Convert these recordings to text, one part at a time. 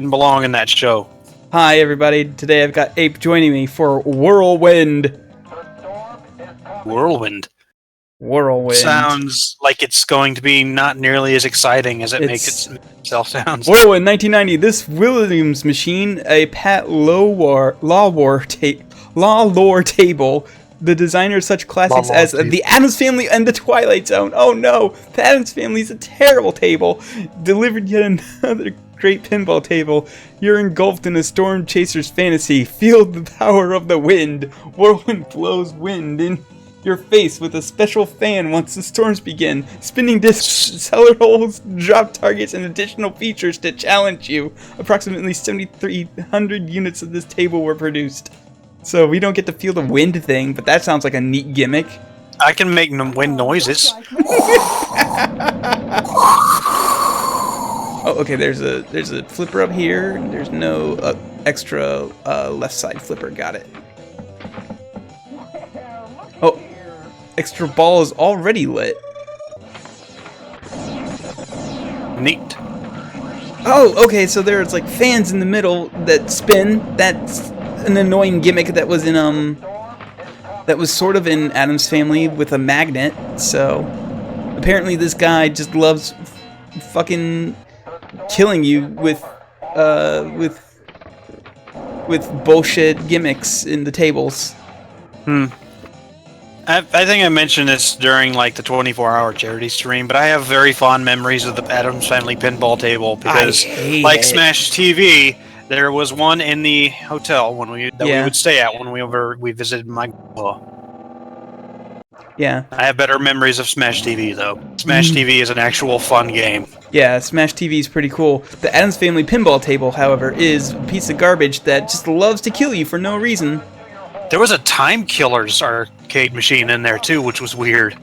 Didn't belong in that show. Hi everybody, today I've got Ape joining me for Whirlwind. Whirlwind. Whirlwind. Sounds like it's going to be not nearly as exciting as it makes itself sound. Whirlwind 1990. This Williams machine, a Pat Law lore table. The designer of such classics as the Addams Family and the Twilight Zone. Oh no, the Addams Family is a terrible table. Delivered yet another great pinball table. You're engulfed in a storm chaser's fantasy. Feel the power of the wind. Whirlwind blows wind in your face with a special fan once the storms begin. Spinning discs, cellar holes, drop targets, and additional features to challenge you. Approximately 7,300 units of this table were produced. So we don't get to feel the wind thing, but that sounds like a neat gimmick. I can make wind noises. Oh, okay. There's a flipper up here, and there's no extra left side flipper. Got it. Oh, extra ball is already lit. Neat. Oh, okay. So there's like fans in the middle that spin. That's an annoying gimmick that was in that was sort of in Addams Family with a magnet. So apparently this guy just loves fucking killing you with bullshit gimmicks in the tables. I think I mentioned this during like the 24-hour charity stream, but I have very fond memories of the Addams Family pinball table because, like Smash TV, there was one in the hotel we would stay at when we visited my grandpa. Yeah. I have better memories of Smash TV though. Smash TV is an actual fun game. Yeah, Smash TV is pretty cool. The Addams Family pinball table, however, is a piece of garbage that just loves to kill you for no reason. There was a Time Killers arcade machine in there too, which was weird.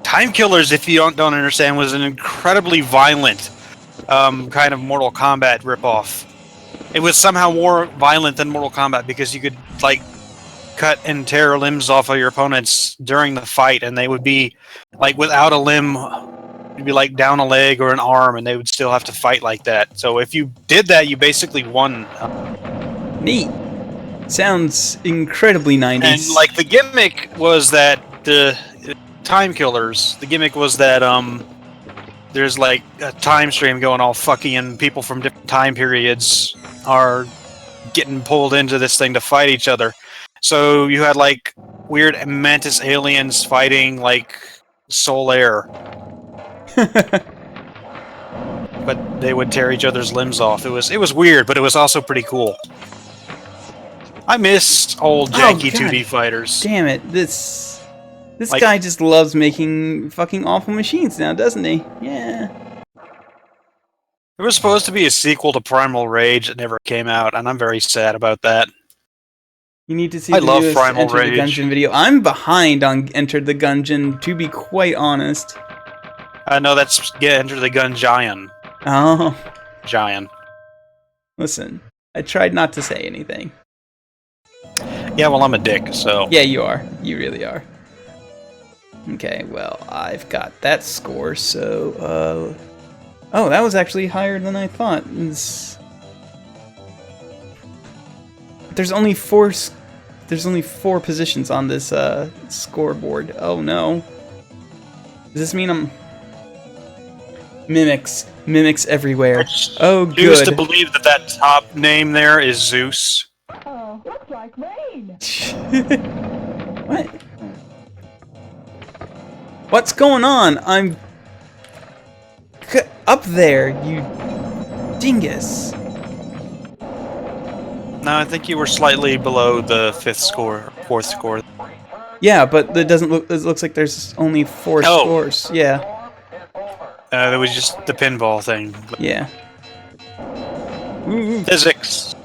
Time Killers, if you don't understand, was an incredibly violent kind of Mortal Kombat ripoff. It was somehow more violent than Mortal Kombat because you could like cut and tear limbs off of your opponents during the fight, and they would be like without a limb. You'd be like down a leg or an arm, and they would still have to fight like that. So if you did that, you basically won. Neat. Sounds incredibly 90s. And like the gimmick was that the Time Killers. The gimmick was that there's like a time stream going all fucky, and people from different time periods are getting pulled into this thing to fight each other. So you had like weird mantis aliens fighting like Soul Air. But they would tear each other's limbs off. It was weird, but it was also pretty cool. I miss old janky 2D fighters. Damn it. This like, guy just loves making fucking awful machines now, doesn't he? Yeah. There was supposed to be a sequel to Primal Rage that never came out, and I'm very sad about that. You need to see the newest Enter the Gungeon video. I'm behind on Enter the Gungeon, to be quite honest. No, that's Enter the Gungeon. Oh. Giant. Listen, I tried not to say anything. Yeah, well, I'm a dick, so... Yeah, you are. You really are. Okay, well, I've got that score, so, oh, that was actually higher than I thought. There's only four positions on this, scoreboard. Oh, no. Does this mean I'm... Mimics everywhere. Oh, good. I used to believe that top name there is Zeus. Oh, looks like rain. What? What's going on? I'm up there, you dingus. No, I think you were slightly below the fourth score. Yeah, but it doesn't look. It looks like there's only four scores. Yeah. That was just the pinball thing. Yeah. Ooh. Physics.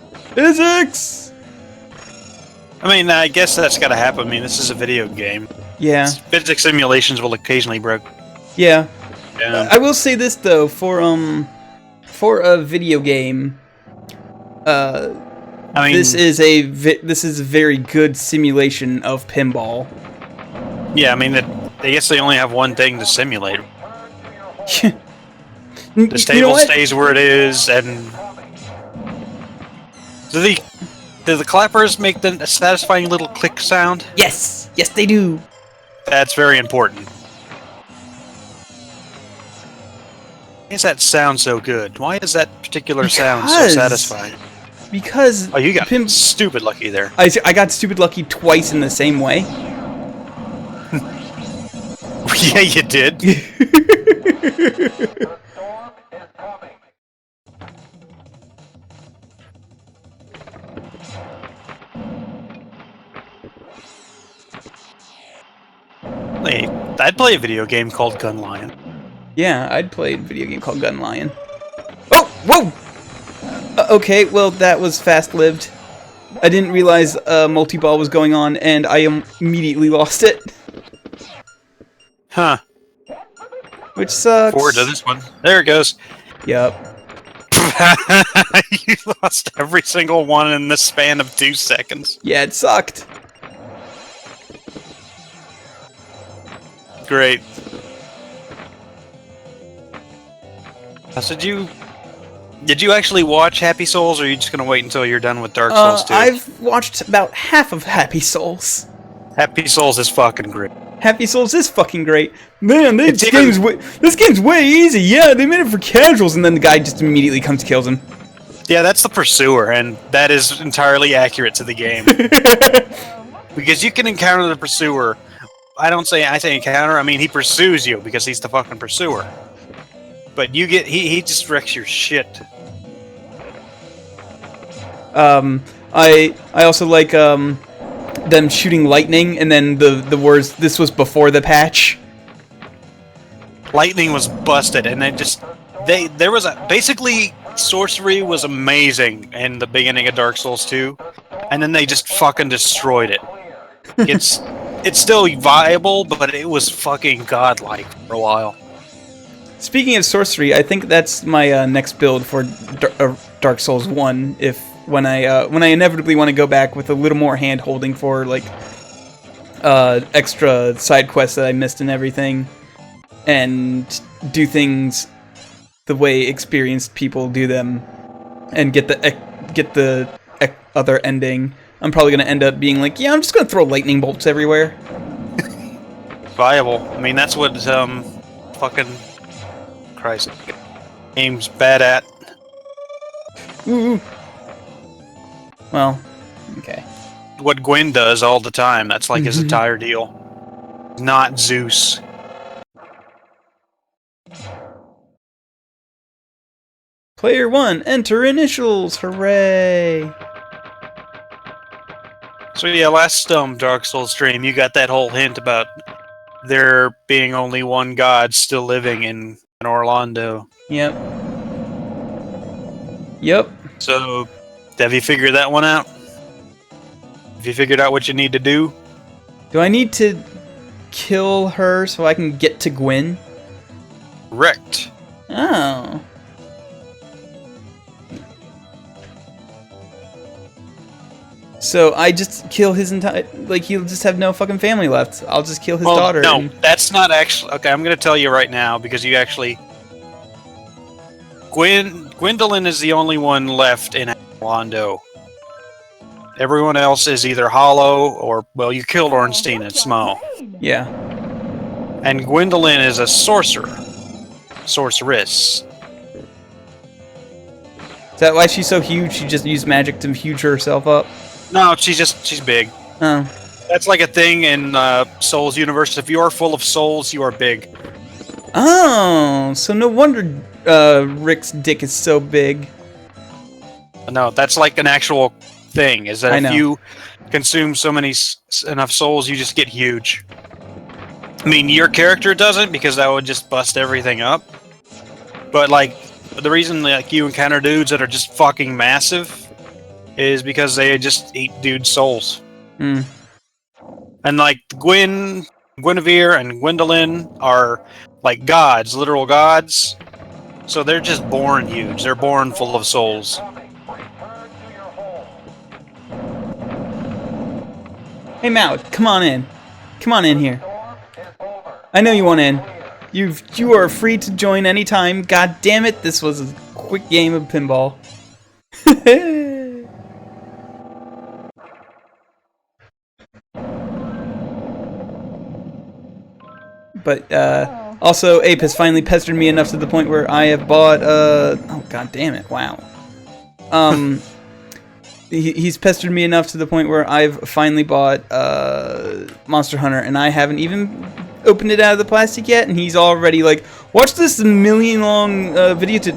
I mean, I guess that's gotta happen. I mean, this is a video game. Yeah. Physics simulations will occasionally break. Yeah. I will say this though, for a video game, I mean, this is a very good simulation of pinball. Yeah, I mean, I guess they only have one thing to simulate. The You know stable what? stays where it is, and do the clappers make the satisfying little click sound? Yes, yes they do. That's very important. Why does that sound so good? Why is that particular sound so satisfying? Because Oh, you got stupid lucky there. I got stupid lucky twice in the same way. Yeah, you did. Hey, I'd play a video game called Gun Lion. Yeah, I'd play a video game called Gun Lion. Oh, whoa! Okay, well that was fast-lived. I didn't realize multi-ball was going on, and I immediately lost it. Huh. Which sucks. Forward to this one. There it goes. Yup. You lost every single one in the span of 2 seconds. Yeah, it sucked. Great. So did you actually watch Happy Souls, or are you just gonna wait until you're done with Dark Souls 2? I've watched about half of Happy Souls. Happy Souls is fucking great. Happy Souls is fucking great. Man, this It's game's way easy. Yeah, they made it for casuals, and then the guy just immediately comes and kills him. Yeah, that's the Pursuer, and that is entirely accurate to the game. Because you can encounter the Pursuer. I say encounter, I mean he pursues you because he's the fucking Pursuer. But he just wrecks your shit. I also like them shooting lightning, and then the words, "This was before the patch." Lightning was busted, and basically sorcery was amazing in the beginning of Dark Souls 2, and then they just fucking destroyed it. It's still viable, but it was fucking godlike for a while. Speaking of sorcery, I think that's my next build for Dark Souls 1. When I inevitably want to go back with a little more hand holding for like extra side quests that I missed and everything, and do things the way experienced people do them, and get the other ending. I'm probably gonna end up being like, yeah, I'm just gonna throw lightning bolts everywhere. Viable. I mean, that's what fucking Christ game's bad at. Ooh. Well, okay. What Gwyn does all the time. That's like his entire deal. Not Zeus. Player 1, enter initials, hooray! So yeah, last Dark Souls stream, you got that whole hint about there being only one god still living in Orlando. Yep. Yep. So, have you figured that one out? Have you figured out what you need to do? Do I need to kill her so I can get to Gwyn? Correct. Oh. So I just kill his entire... Like, he'll just have no fucking family left. I'll just kill his daughter. No, and... that's not actually... Okay, I'm going to tell you right now, because you actually... Gwendolyn is the only one left in Orlando. Everyone else is either hollow or... Well, you killed Ornstein and Smo. Yeah. And Gwendolyn is a sorcerer. Sorceress. Is that why she's so huge? She just used magic to huge herself up? No, she's big. Oh. That's like a thing in Souls universe. If you are full of souls, you are big. Oh, so no wonder Rick's dick is so big. No, that's like an actual thing. Is that I if know. you consume enough souls, you just get huge. I mean, your character doesn't, because that would just bust everything up. But like, the reason like you encounter dudes that are just fucking massive is because they just eat dudes' souls. Hmm. And like Guinevere and Gwendolyn are like gods, literal gods. So they're just born huge. They're born full of souls. Hey, Mal, come on in. Come on in here. I know you want in. You are free to join anytime. God damn it, this was a quick game of pinball. But also Ape has finally pestered me enough to the point where I have bought oh god damn it, wow. He's pestered me enough to the point where I've finally bought Monster Hunter, and I haven't even opened it out of the plastic yet, and he's already like, watch this million-long video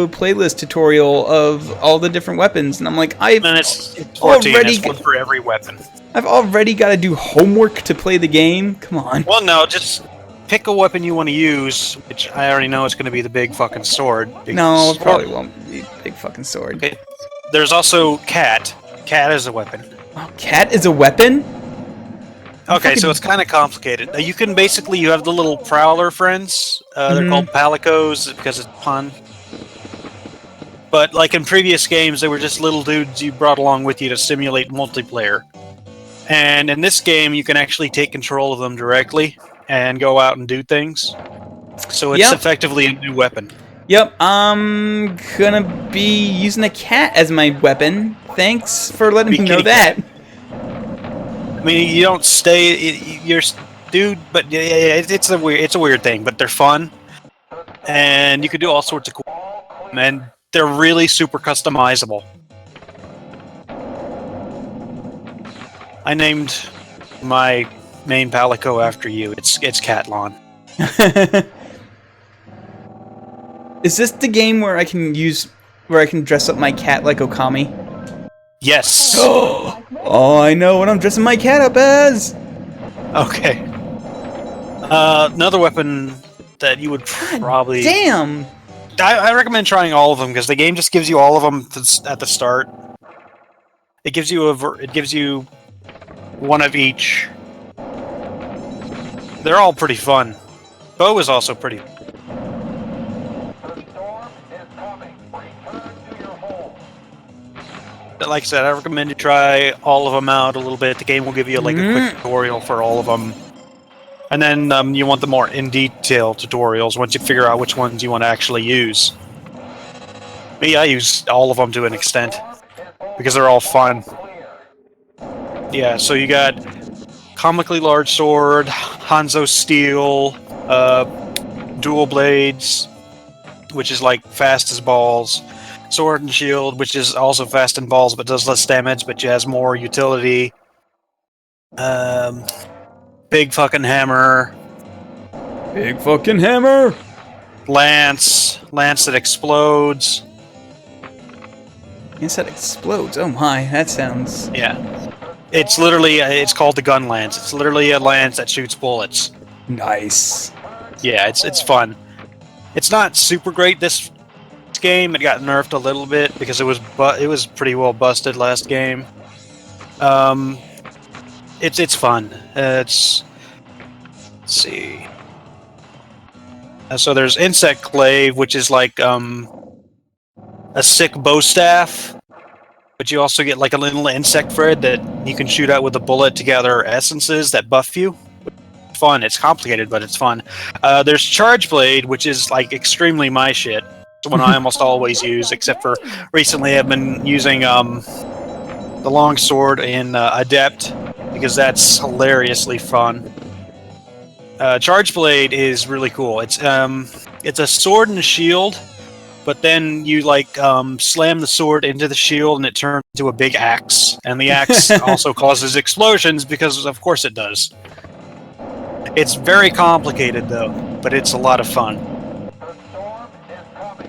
playlist tutorial of all the different weapons, and I'm like, it's 14, it's one for every weapon. I've already got to do homework to play the game. Come on. Well, no, just pick a weapon you want to use, which I already know it's going to be the big fucking sword. No, it probably won't be big fucking sword. Okay. There's also Cat. Cat is a weapon. Oh, Cat is a weapon? Okay, so it's kind of complicated. You can basically, you have the little prowler friends. They're called palicos because it's pun. But like in previous games, they were just little dudes you brought along with you to simulate multiplayer. And in this game, you can actually take control of them directly and go out and do things. So it's effectively a new weapon. Yep, I'm gonna be using a cat as my weapon. Thanks for letting me know that. I mean, you don't stay. You're dude, but it's a weird thing. But they're fun, and you can do all sorts of cool. And they're really super customizable. I named my main palico after you. It's Catlon. Is this the game where I can dress up my cat like Okami? Yes. Oh, I know what I'm dressing my cat up as. Okay. Another weapon that you would probably. Damn. I recommend trying all of them because the game just gives you all of them at the start. It gives you one of each. They're all pretty fun. Bow is also pretty. But like I said, I recommend you try all of them out a little bit. The game will give you like a quick tutorial for all of them. And then you want the more in-detail tutorials once you figure out which ones you want to actually use. Me, I use all of them to an extent because they're all fun. Yeah, so you got comically large sword, Hanzo steel, dual blades, which is like fast as balls, sword and shield, which is also fast and balls but does less damage, but has more utility. Big fucking hammer. Big fucking hammer. Lance that explodes. Yes, that explodes. Oh my, that sounds. Yeah. It's literally, it's called the gun lance. It's literally a lance that shoots bullets. Nice. Yeah, it's fun. It's not super great this game. It got nerfed a little bit because it was pretty well busted last game. It's fun. Let's see. So there's Insect Clave, which is like a sick bow staff, but you also get like a little insect thread that you can shoot out with a bullet to gather essences that buff you. Fun. It's complicated, but it's fun. There's Charge Blade, which is like extremely my shit. It's one I almost always use, except for recently I've been using the long sword in Adept because that's hilariously fun. Charge Blade is really cool. It's a sword and a shield, but then you like slam the sword into the shield and it turns into a big axe, and the axe also causes explosions because of course it does. It's very complicated though, but it's a lot of fun.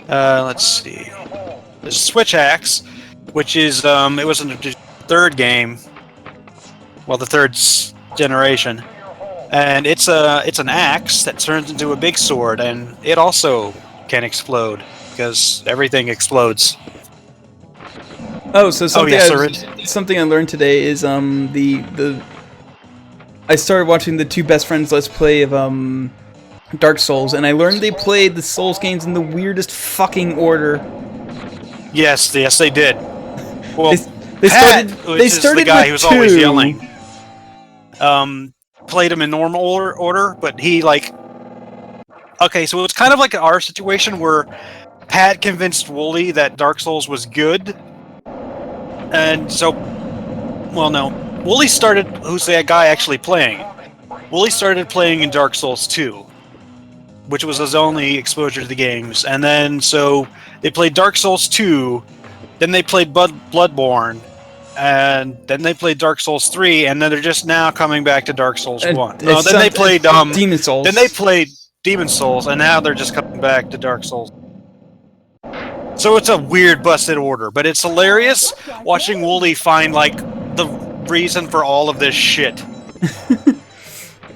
Let's see. There's Switch Axe, which is it was in the third game, well, the third generation, and it's an axe that turns into a big sword, and it also can explode because everything explodes. Oh, so something I learned today is I started watching the Two Best Friends Let's Play of Dark Souls, and I learned they played the Souls games in the weirdest fucking order. Yes, they did. Well, they started the guy who was always yelling. played them in normal order, but he like. Okay, so it's kind of like our situation where Pat convinced Wooly that Dark Souls was good, and so, well, no, Wooly started. Who's that guy actually playing? Wooly started playing in Dark Souls 2, which was his only exposure to the games, and then so they played Dark Souls 2, then they played Bloodborne, and then they played Dark Souls 3, and then they're just now coming back to Dark Souls 1. No, then they played Demon Souls. Then they played Demon Souls, and now they're just coming back to Dark Souls. So it's a weird, busted order, but it's hilarious watching Wooly find, like, the reason for all of this shit.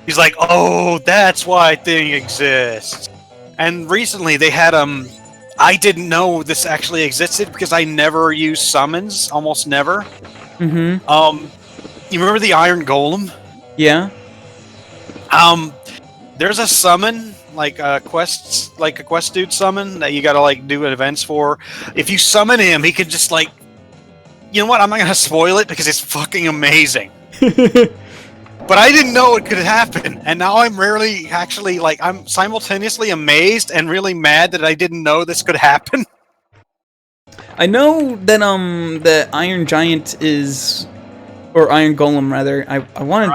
He's like, oh, that's why thing exists. And recently they had, I didn't know this actually existed because I never use summons, almost never. Mm-hmm. You remember the Iron Golem? Yeah. There's a summon, like a quest dude summon that you gotta like do events for. If you summon him, he could just like, you know what? I'm not gonna spoil it because it's fucking amazing. But I didn't know it could happen, and now I'm rarely actually like I'm simultaneously amazed and really mad that I didn't know this could happen. I know that the Iron Giant is, or Iron Golem rather. I wanted.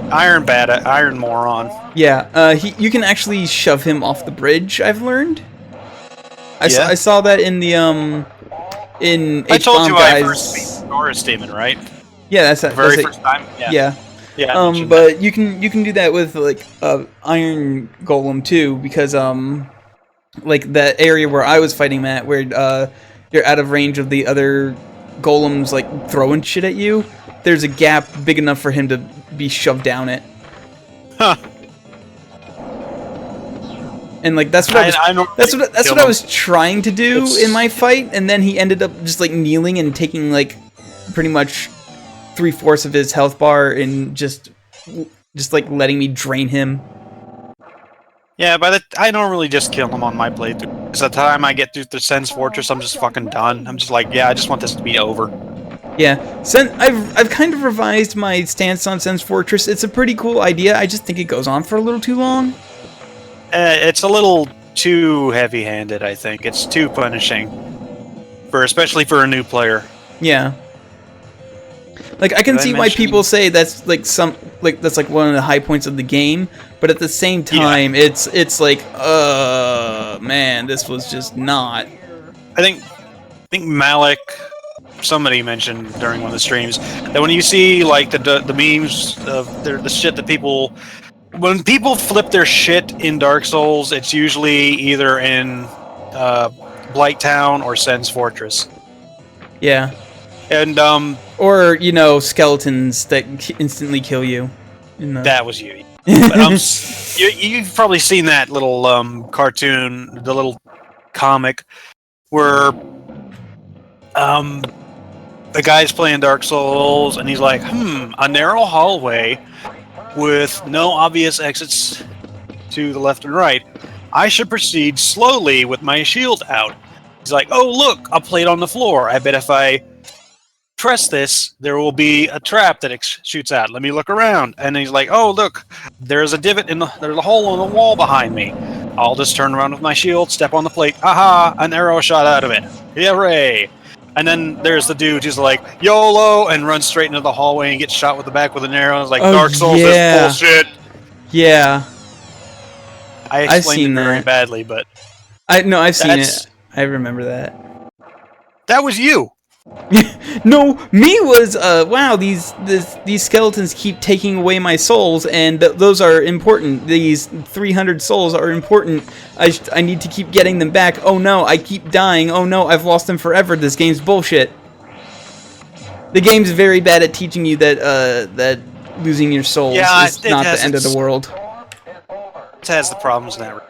Iron Moron. Yeah, you can actually shove him off the bridge. I've learned. I saw that in the in I told you Guys. I first beat Doris Demon, right? Yeah, that's the very first time. Yeah. But you can do that with like Iron Golem too, because like that area where I was fighting Matt, where you're out of range of the other golems like throwing shit at you. There's a gap big enough for him to be shoved down it. Huh. And like that's what I was trying to do in my fight, and then he ended up just like kneeling and taking like pretty much 3/4 of his health bar and just like letting me drain him. Yeah, I normally just kill him on my playthrough. Because by the time I get through the Sen's Fortress, I'm just fucking done. I'm just like, yeah, I just want this to be over. Yeah, I've kind of revised my stance on Sen's Fortress. It's a pretty cool idea. I just think it goes on for a little too long. It's a little too heavy-handed, I think. It's too punishing, especially for a new player. Yeah. Like I can see why people say that's like that's like one of the high points of the game, but at the same time, it's like, man, this was just not. I think Malik, somebody mentioned during one of the streams that when you see like the memes of the shit that people, when people flip their shit in Dark Souls, it's usually either in Blighttown or Sen's Fortress. Yeah. And or skeletons that instantly kill you. That was you. But, you've probably seen that little cartoon, the little comic, where the guy's playing Dark Souls and he's like, a narrow hallway with no obvious exits to the left and right. I should proceed slowly with my shield out. He's like, oh look, a plate on the floor. I bet if I press this, there will be a trap that shoots out. Let me look around. And he's like, oh look, there's a divot there's a hole in the wall behind me. I'll just turn around with my shield, step on the plate. Aha, an arrow shot out of it. Hooray! And then there's the dude who's like, YOLO, and runs straight into the hallway and gets shot with the back with an arrow. It's like, Dark Souls is bullshit. Yeah. I explained it very badly, but I've seen it. I remember that. That was you. No, me was wow, these skeletons keep taking away my souls, and those are important. These 300 souls are important. I need to keep getting them back. Oh no, I keep dying. Oh no, I've lost them forever. This game's bullshit. The game's very bad at teaching you that losing your souls is not the end of the world. It has the problems in that.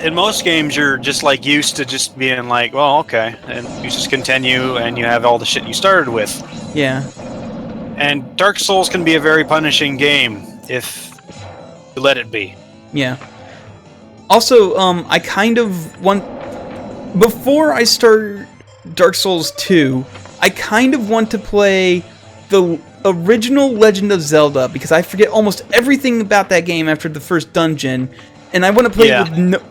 In most games, you're just like used to just being like, well, okay, and you just continue, and you have all the shit you started with. Yeah. And Dark Souls can be a very punishing game if you let it be. Yeah. Also, I kind of want, before I start Dark Souls 2, I kind of want to play the original Legend of Zelda because I forget almost everything about that game after the first dungeon, and I want to play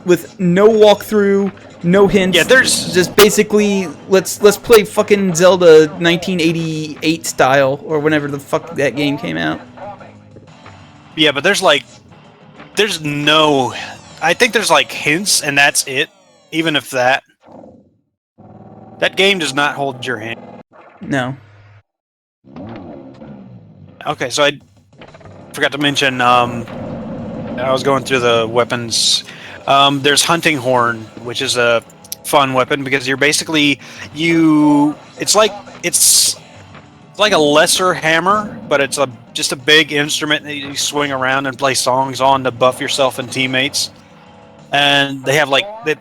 with no walkthrough, no hints. Yeah, there's just basically let's play fucking Zelda 1988 style or whenever the fuck that game came out. Yeah, but there's no. I think there's like hints, and that's it. Even if that game does not hold your hand. No. Okay, so I forgot to mention. I was going through the weapons. There's Hunting Horn, which is a fun weapon because you're basically It's like a lesser hammer, but it's just a big instrument that you swing around and play songs on to buff yourself and teammates. And they have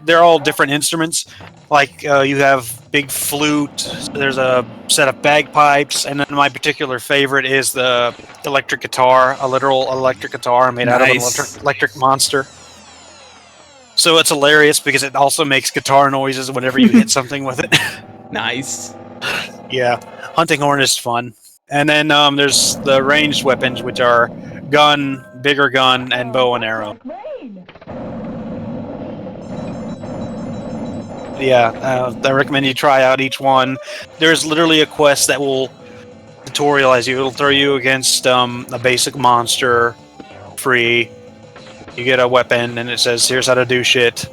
they're all different instruments. Like you have big flute. There's a set of bagpipes, and then my particular favorite is the electric guitar, a literal electric guitar made out of an electric monster. So it's hilarious because it also makes guitar noises whenever you hit something with it. Nice. Yeah, Hunting Horn is fun. And then there's the ranged weapons, which are gun, bigger gun, and bow and arrow. Yeah, I recommend you try out each one. There's literally a quest that will tutorialize you. It'll throw you against a basic monster, free. You get a weapon, and it says, here's how to do shit.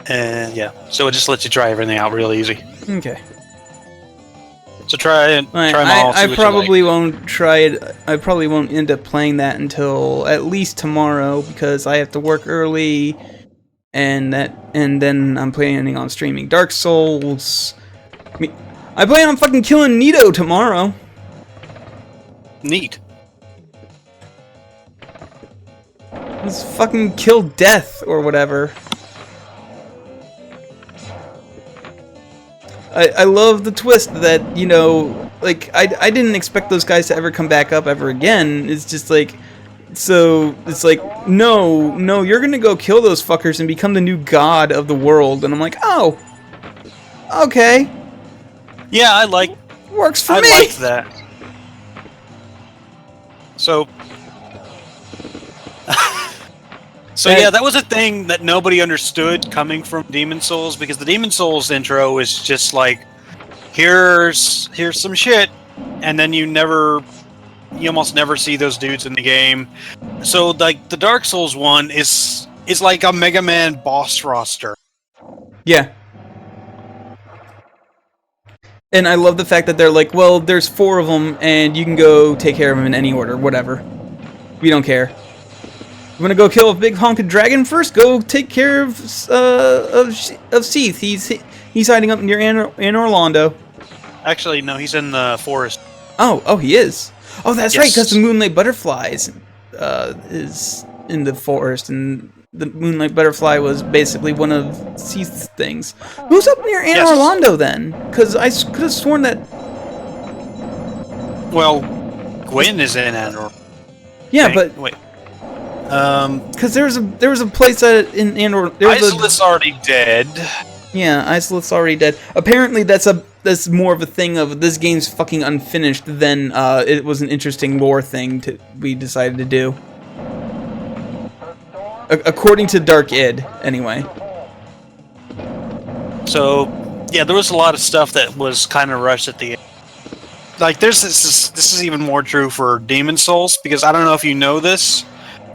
And yeah, so it just lets you try everything out real easy. Okay. So try them all. I probably won't try it. I probably won't end up playing that until at least tomorrow because I have to work early, and then I'm planning on streaming Dark Souls. I plan on fucking killing Nito tomorrow. Neat. Let's fucking kill death or whatever. I love the twist that, like, I didn't expect those guys to ever come back up ever again. It's just like, so, it's like, no, you're gonna go kill those fuckers and become the new god of the world. And I'm like, oh, okay. Yeah, works for me. I liked that. So... yeah, that was a thing that nobody understood coming from Demon Souls, because the Demon Souls intro is just like, here's some shit, and then you almost never see those dudes in the game. So like the Dark Souls one is like a Mega Man boss roster. Yeah. And I love the fact that they're like, well, there's 4 of them, and you can go take care of them in any order, whatever. We don't care. I'm gonna go kill a big honking dragon first. Go take care of Seath. He's hiding up near in Orlando. Actually, no, he's in the forest. Oh, he is. Oh, that's yes. right, because the Moonlight Butterflies is in the forest, and the Moonlight Butterfly was basically one of Seath's things. Who's up near Anne Orlando then? Because I could have sworn that. Well, Gwen is in Anne Orlando. Yeah, but wait. Because there was a place that in Anne Orlando. Isolith's already dead. Yeah, Isolith's already dead. Apparently, that's more of a thing of this game's fucking unfinished than it was an interesting lore thing we decided to do. According to Dark Id, anyway. So, yeah, there was a lot of stuff that was kind of rushed at the end. Like, this is even more true for Demon Souls, because I don't know if you know this.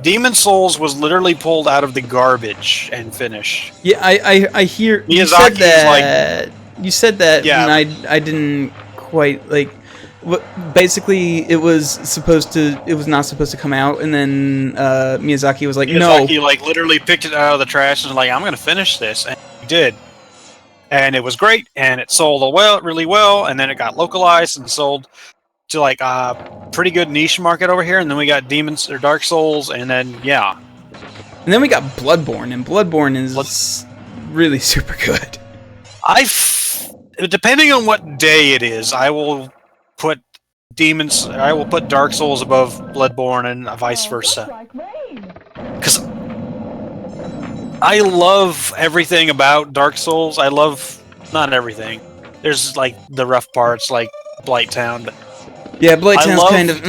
Demon Souls was literally pulled out of the garbage and finished. Yeah, I hear you said that. You said that, yeah. And I didn't quite like. Basically, it was not supposed to come out, and then Miyazaki was like, no. Miyazaki like literally picked it out of the trash and was like, I'm gonna finish this, and he did. And it was great, and it sold really well, and then it got localized and sold to like a pretty good niche market over here, and then we got Dark Souls, and then yeah. And then we got Bloodborne, and Bloodborne is really super good. Depending on what day it is, I will put Dark Souls above Bloodborne and vice versa. Because I love everything about Dark Souls. Not everything. There's like the rough parts, like Blight Town, but Yeah, Blight I sounds love- kind of.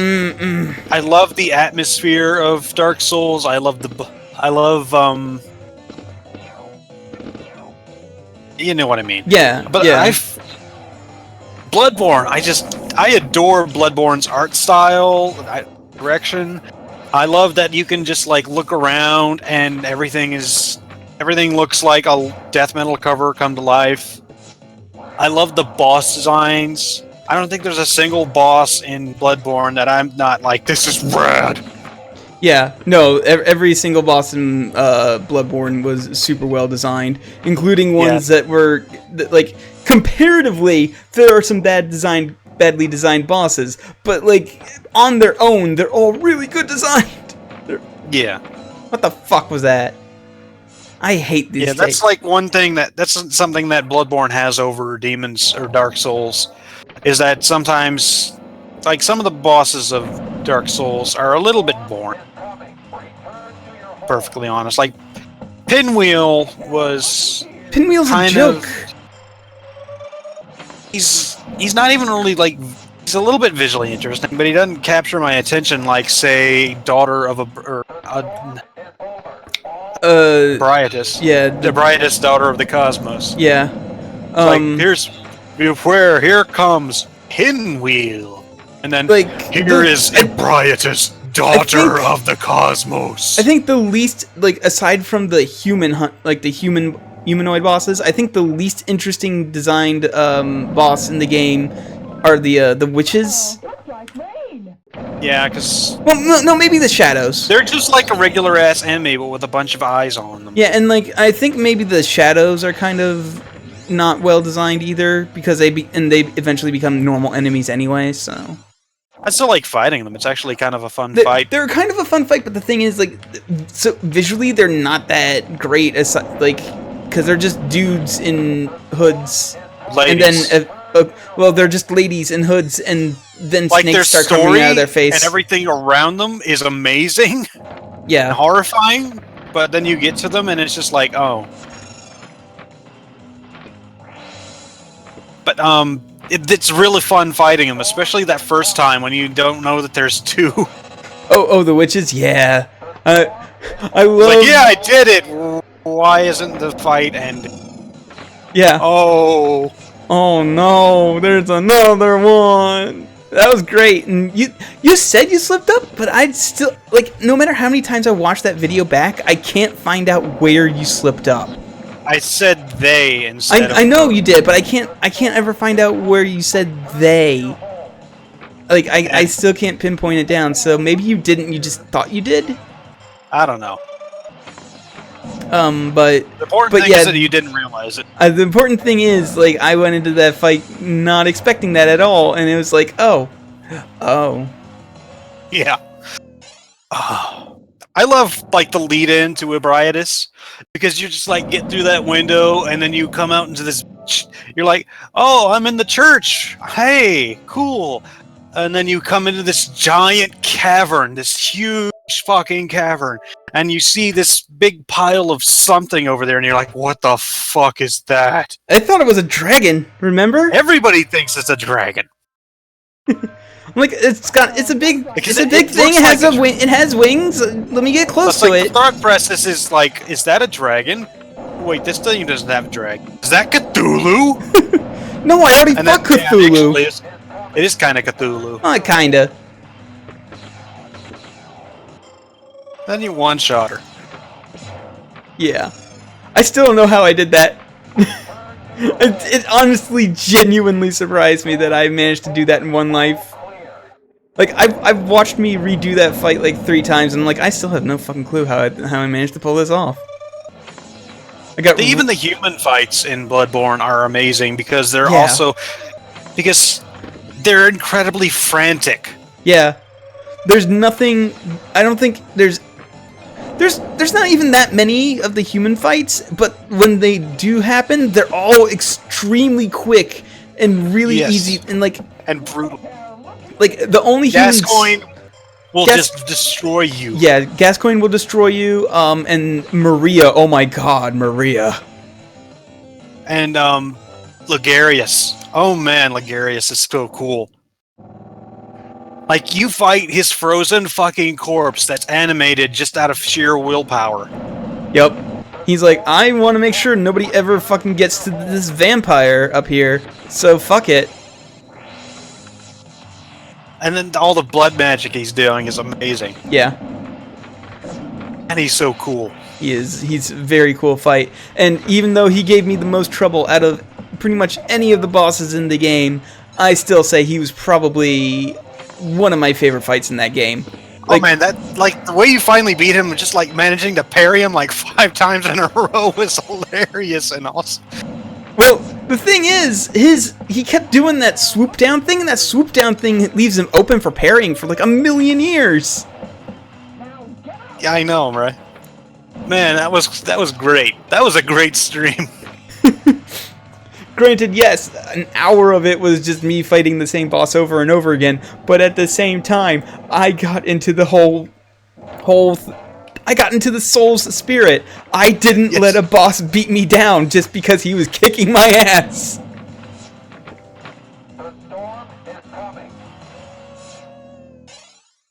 I love the atmosphere of Dark Souls. I love you know what I mean. Yeah, But yeah. Bloodborne, I adore Bloodborne's art style, direction. I love that you can just like look around and everything looks like a death metal cover come to life. I love the boss designs. I don't think there's a single boss in Bloodborne that I'm not like, this is rad. Yeah, no, every single boss in Bloodborne was super well designed, including ones that were, like, comparatively, there are some badly designed bosses, but, like, on their own, they're all really good designed. Yeah. What the fuck was that? I hate these days. That's like one thing that's something that Bloodborne has over Demons or Dark Souls, is that sometimes, like, some of the bosses of Dark Souls are a little bit boring. Perfectly honest, like Pinwheel's a joke. He's not even really like, he's a little bit visually interesting, but he doesn't capture my attention like, say, Briatus. Yeah, The Briatus, daughter of the cosmos. yeah. Here comes Pinwheel, and then Like, here is Briatus, daughter of the cosmos. I think the least, like, aside from the humanoid bosses, I think the least interesting designed boss in the game are the witches. Looks like rain. Yeah, because Well, no, maybe the shadows. they're just like a regular ass enemy, but with a bunch of eyes on them. Yeah, and like I think maybe the shadows are kind of not well designed either, because they eventually become normal enemies anyway. So I still like fighting them. It's actually kind of a fun They're, fight. they're kind of a fun fight, but the thing is, like, so visually they're not that great, as like, because they're just dudes in hoods, Ladies. and then well, they're just ladies in hoods, and then Like, their snakes start coming story out of their face. and everything around them is amazing and Yeah, horrifying, but then you get to them and it's just like, oh. But it's really fun fighting them, especially that first time when you don't know that there's two. oh, the witches, yeah. I love. Like, yeah, I did it. Why isn't the fight ending? Yeah. Oh. Oh no, there's another one. That was great, and you said you slipped up, but I'd still, like, no matter how many times I watch that video back, I can't find out where you slipped up. I said they instead of... I know you did, but I can't ever find out where you said they. Like, I still can't pinpoint it down, so maybe you didn't, you just thought you did? I don't know. But The important thing is that you didn't realize it. the important thing is, like, I went into that fight not expecting that at all, and it was like, oh. Yeah. Oh. I love, like, the lead-in to Ebriatus, because you just, like, get through that window, and then you come out into this... You're like, oh, I'm in the church! Hey, cool! And then you come into this giant cavern, this huge fucking cavern, and you see this big pile of something over there, and you're like, what the fuck is that? I thought it was a dragon, remember? Everybody thinks it's a dragon. I'm like, it's a big Because thing. it It has looks like it has wings. Let me get close It's to like it. the thought process is like, is that a dragon? Wait, this thing doesn't have a dragon. Is that Cthulhu? No, I already And fucked that, yeah, Cthulhu. actually it is kind of Cthulhu. Oh, kinda. Then you one-shot her. Yeah. I still don't know how I did that. It honestly, genuinely surprised me that I managed to do that in one life. Like, I've watched me redo that fight like 3 times, and I'm like, I still have no fucking clue how I managed to pull this off. Even the human fights in Bloodborne are amazing because they're because they're incredibly frantic. Yeah. There's nothing. I don't think there's not even that many of the human fights, but when they do happen, they're all extremely quick and really easy and brutal. Like, the only humans... Gascoigne will just destroy you. Yeah, Gascoigne will destroy you, and Maria, oh my god, Maria. And, Ligarius. Oh man, Ligarius is so cool. Like, you fight his frozen fucking corpse that's animated just out of sheer willpower. Yep. He's like, I want to make sure nobody ever fucking gets to this vampire up here, so fuck it. And then all the blood magic he's doing is amazing. Yeah. And he's so cool. He is. He's a very cool fight. And even though he gave me the most trouble out of pretty much any of the bosses in the game, I still say he was probably one of my favorite fights in that game. Like, oh man, that, like, the way you finally beat him, just like managing to parry him like 5 times in a row was hilarious and awesome. Well, the thing is, he kept doing that swoop down thing, and that swoop down thing leaves him open for parrying for like 1,000,000 years. Yeah, I know, right? Man, that was great. That was a great stream. Granted, yes, an hour of it was just me fighting the same boss over and over again, but at the same time, I got into the I got into the soul's spirit. I didn't let a boss beat me down just because he was kicking my ass.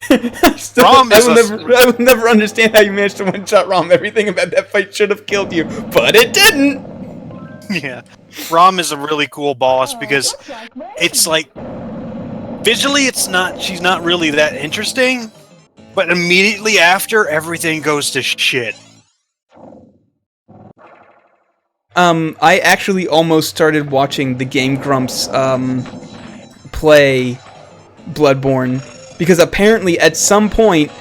The storm is coming. I will never understand how you managed to one-shot Rom. Everything about that fight should have killed you, but it didn't. Yeah, Rom is a really cool boss because it's like visually, she's not really that interesting, but immediately after, everything goes to shit. I actually almost started watching the Game Grumps play Bloodborne because apparently at some point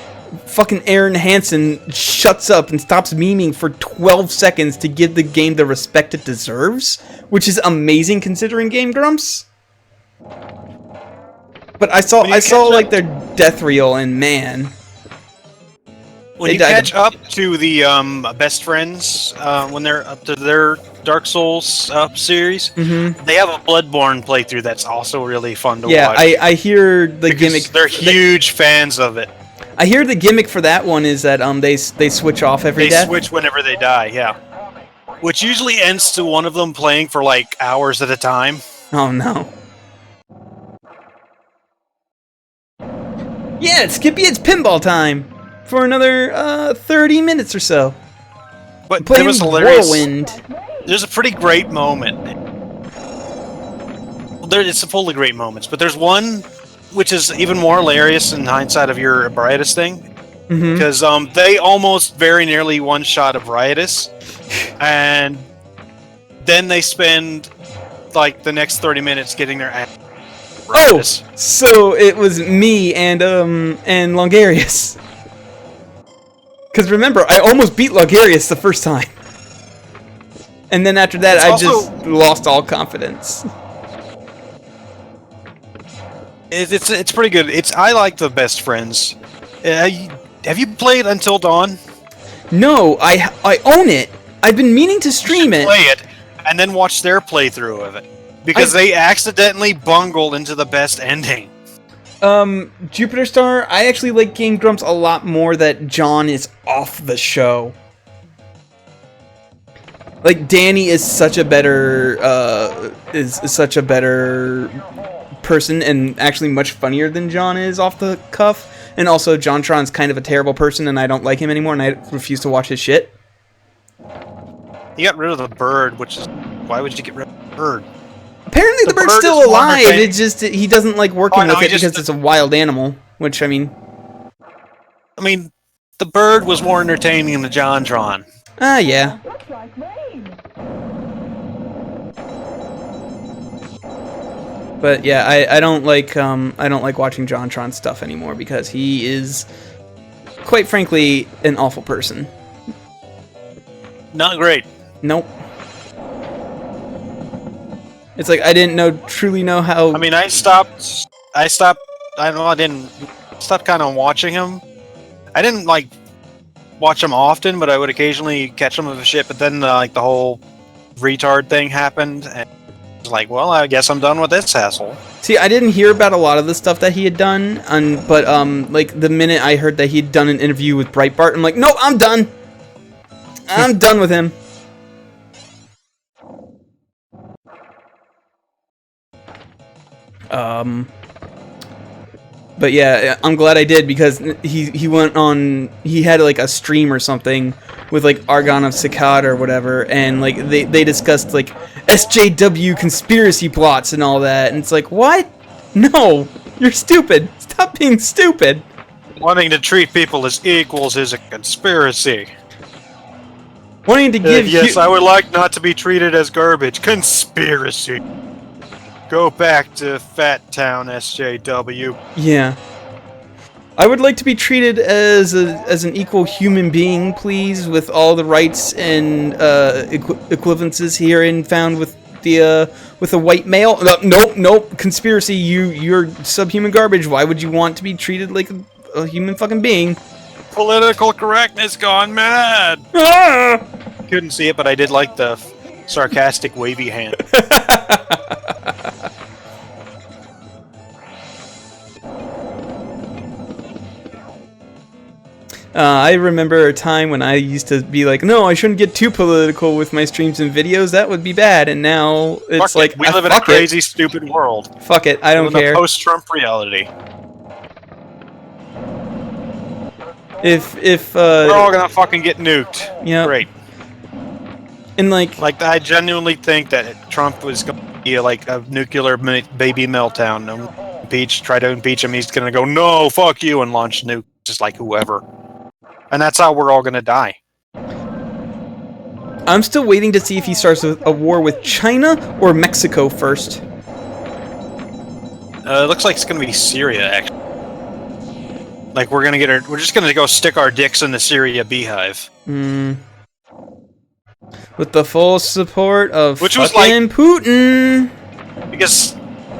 fucking Aaron Hansen shuts up and stops memeing for 12 seconds to give the game the respect it deserves, which is amazing considering Game Grumps. But I saw like their death reel, and man, when you catch up to the best friends when they're up to their Dark Souls series, they have a Bloodborne playthrough that's also really fun to watch. Yeah, I hear the gimmick. They're huge fans of it. I hear the gimmick for that one is that they switch off every death. They switch whenever they die, yeah. Which usually ends to one of them playing for like hours at a time. Oh no. Yeah, Skippy, it's pinball time for another 30 minutes or so. But there was hilarious. Whirlwind. There's a pretty great moment. Well, it's full of great moments, but there's one which is even more hilarious in hindsight of your Briatus thing. Because they almost very nearly one-shot a Briatus, and then they spend like the next 30 minutes getting their ass. Oh, so it was me and Longarius. Because remember, I almost beat Longarius the first time, and then after that, I just lost all confidence. It's pretty good. I like the best friends. Have you played Until Dawn? No, I own it. I've been meaning to stream it. Play it, and then watch their playthrough of it. Because they accidentally bungled into the best ending. Jupiter Star, I actually like Game Grumps a lot more that John is off the show. Like, Danny is such a better, such a better person, and actually much funnier than John is off the cuff. And also, JonTron's kind of a terrible person, and I don't like him anymore, and I refuse to watch his shit. You got rid of the bird, which is... Why would you get rid of the bird? Apparently the bird's still alive, it's just he doesn't like working with it because it's a wild animal, which, I mean, the bird was more entertaining than the JonTron. Ah, yeah. Looks like rain. But yeah, I don't like watching JonTron stuff anymore because he is, quite frankly, an awful person. Not great. Nope. It's like I didn't truly know how. I mean, I stopped. I didn't stop kind of watching him. I didn't like watch him often, but I would occasionally catch him with shit. But then like the whole retard thing happened, and I was like, well, I guess I'm done with this asshole. See, I didn't hear about a lot of the stuff that he had done, but like the minute I heard that he'd done an interview with Breitbart, I'm like, no, I'm done. I'm done with him. But yeah, I'm glad I did because he went on. He had like a stream or something with like Argon of Sakkad or whatever, and like they discussed like SJW conspiracy plots and all that, and it's like, what? No, you're stupid. Stop being stupid. Wanting to treat people as equals is a conspiracy. Wanting to give yes, I would like not to be treated as garbage. Conspiracy. Go back to Fat Town, SJW. Yeah. I would like to be treated as an equal human being, please, with all the rights and equivalences herein found with the white male. Nope. Conspiracy. You're subhuman garbage. Why would you want to be treated like a human fucking being? Political correctness gone mad. Ah! Couldn't see it, but I did like the sarcastic wavy hand. I remember a time when I used to be like, no, I shouldn't get too political with my streams and videos. That would be bad. And now it's Fuck like, it. We live in a crazy, stupid world. Fuck it. I don't care. In a post-Trump reality. If we're all gonna fucking get nuked. Yeah. Great. And like I genuinely think that Trump was going to be like a nuclear baby meltdown. Try to impeach him. He's gonna go, no, fuck you, and launch nukes, just like whoever. And that's how we're all gonna die. I'm still waiting to see if he starts a war with China or Mexico first. It looks like it's gonna be Syria, actually. Like we're just gonna go stick our dicks in the Syria beehive. With the full support of which was fucking Putin.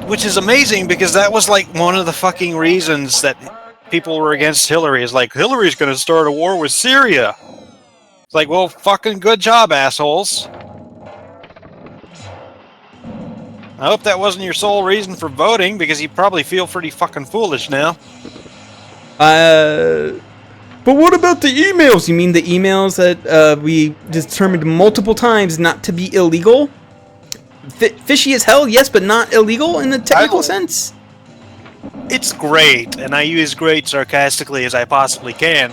Which is amazing because that was like one of the fucking reasons that people were against Hillary. Is like, Hillary's gonna start a war with Syria. It's like, well, fucking good job, assholes. I hope that wasn't your sole reason for voting, because you probably feel pretty fucking foolish now. But what about the emails? You mean the emails that we determined multiple times not to be illegal? Fishy as hell, yes, but not illegal in the technical sense? It's great, and I use great sarcastically as I possibly can,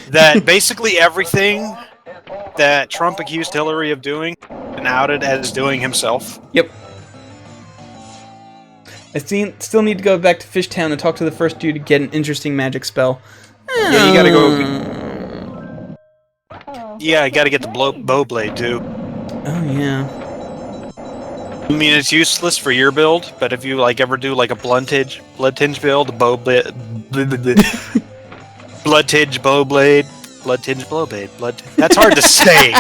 that basically everything that Trump accused Hillary of doing and outed as doing himself. Yep. I still need to go back to Fishtown and talk to the first dude to get an interesting magic spell. Yeah, you gotta go. Yeah, you gotta get the bow blade too. Oh yeah. I mean, it's useless for your build, but if you like ever do like a blood tinge build, a blood tinge bow blade. That's hard to say.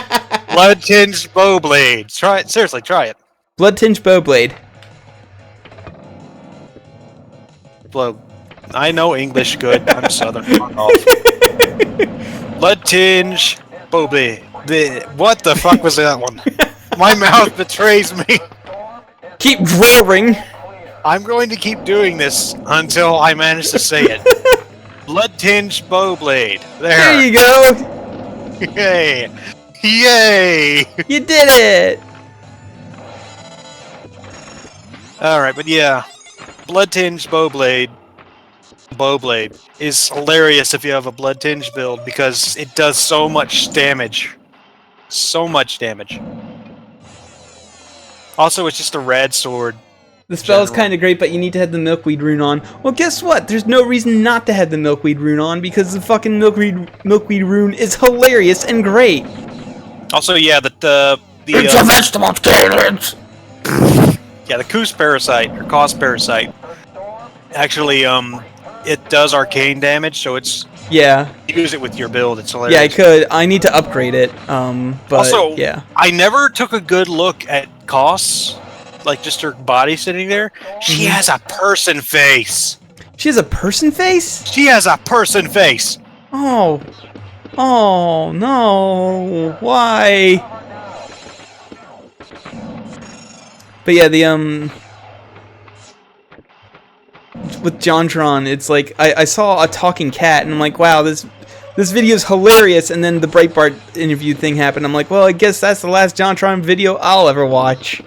Blood tinge bow blade. Try it. Seriously, try it. Blood tinge bow blade. I know English good. I'm Southern. Fuck off. Blood tinge bow blade. What the fuck was that one? My mouth betrays me. Keep drawing. I'm going to keep doing this until I manage to say it. Blood tinged bow blade. There you go. Yay! Yay! You did it. All right, but yeah, blood tinged bow blade is hilarious if you have a blood tinge build because it does so much damage. So much damage. Also, it's just a red sword. The spell is kind of great, but you need to have the milkweed rune on. Well, guess what? There's no reason not to have the milkweed rune on because the fucking milkweed rune is hilarious and great. Also, yeah, it's a vegetable cannons. Yeah, the Coos parasite or Cause parasite. Actually, it does arcane damage, so it's use it with your build. It's hilarious. Yeah, I could. I need to upgrade it. But also, yeah, I never took a good look at Cos, like just her body sitting there. She has a person face. She has a person face? She has a person face. Oh. Oh, no. Why? But yeah, with JonTron, it's like, I saw a talking cat, and I'm like, wow, this video's hilarious, and then the Breitbart interview thing happened. I'm like, well, I guess that's the last JonTron video I'll ever watch.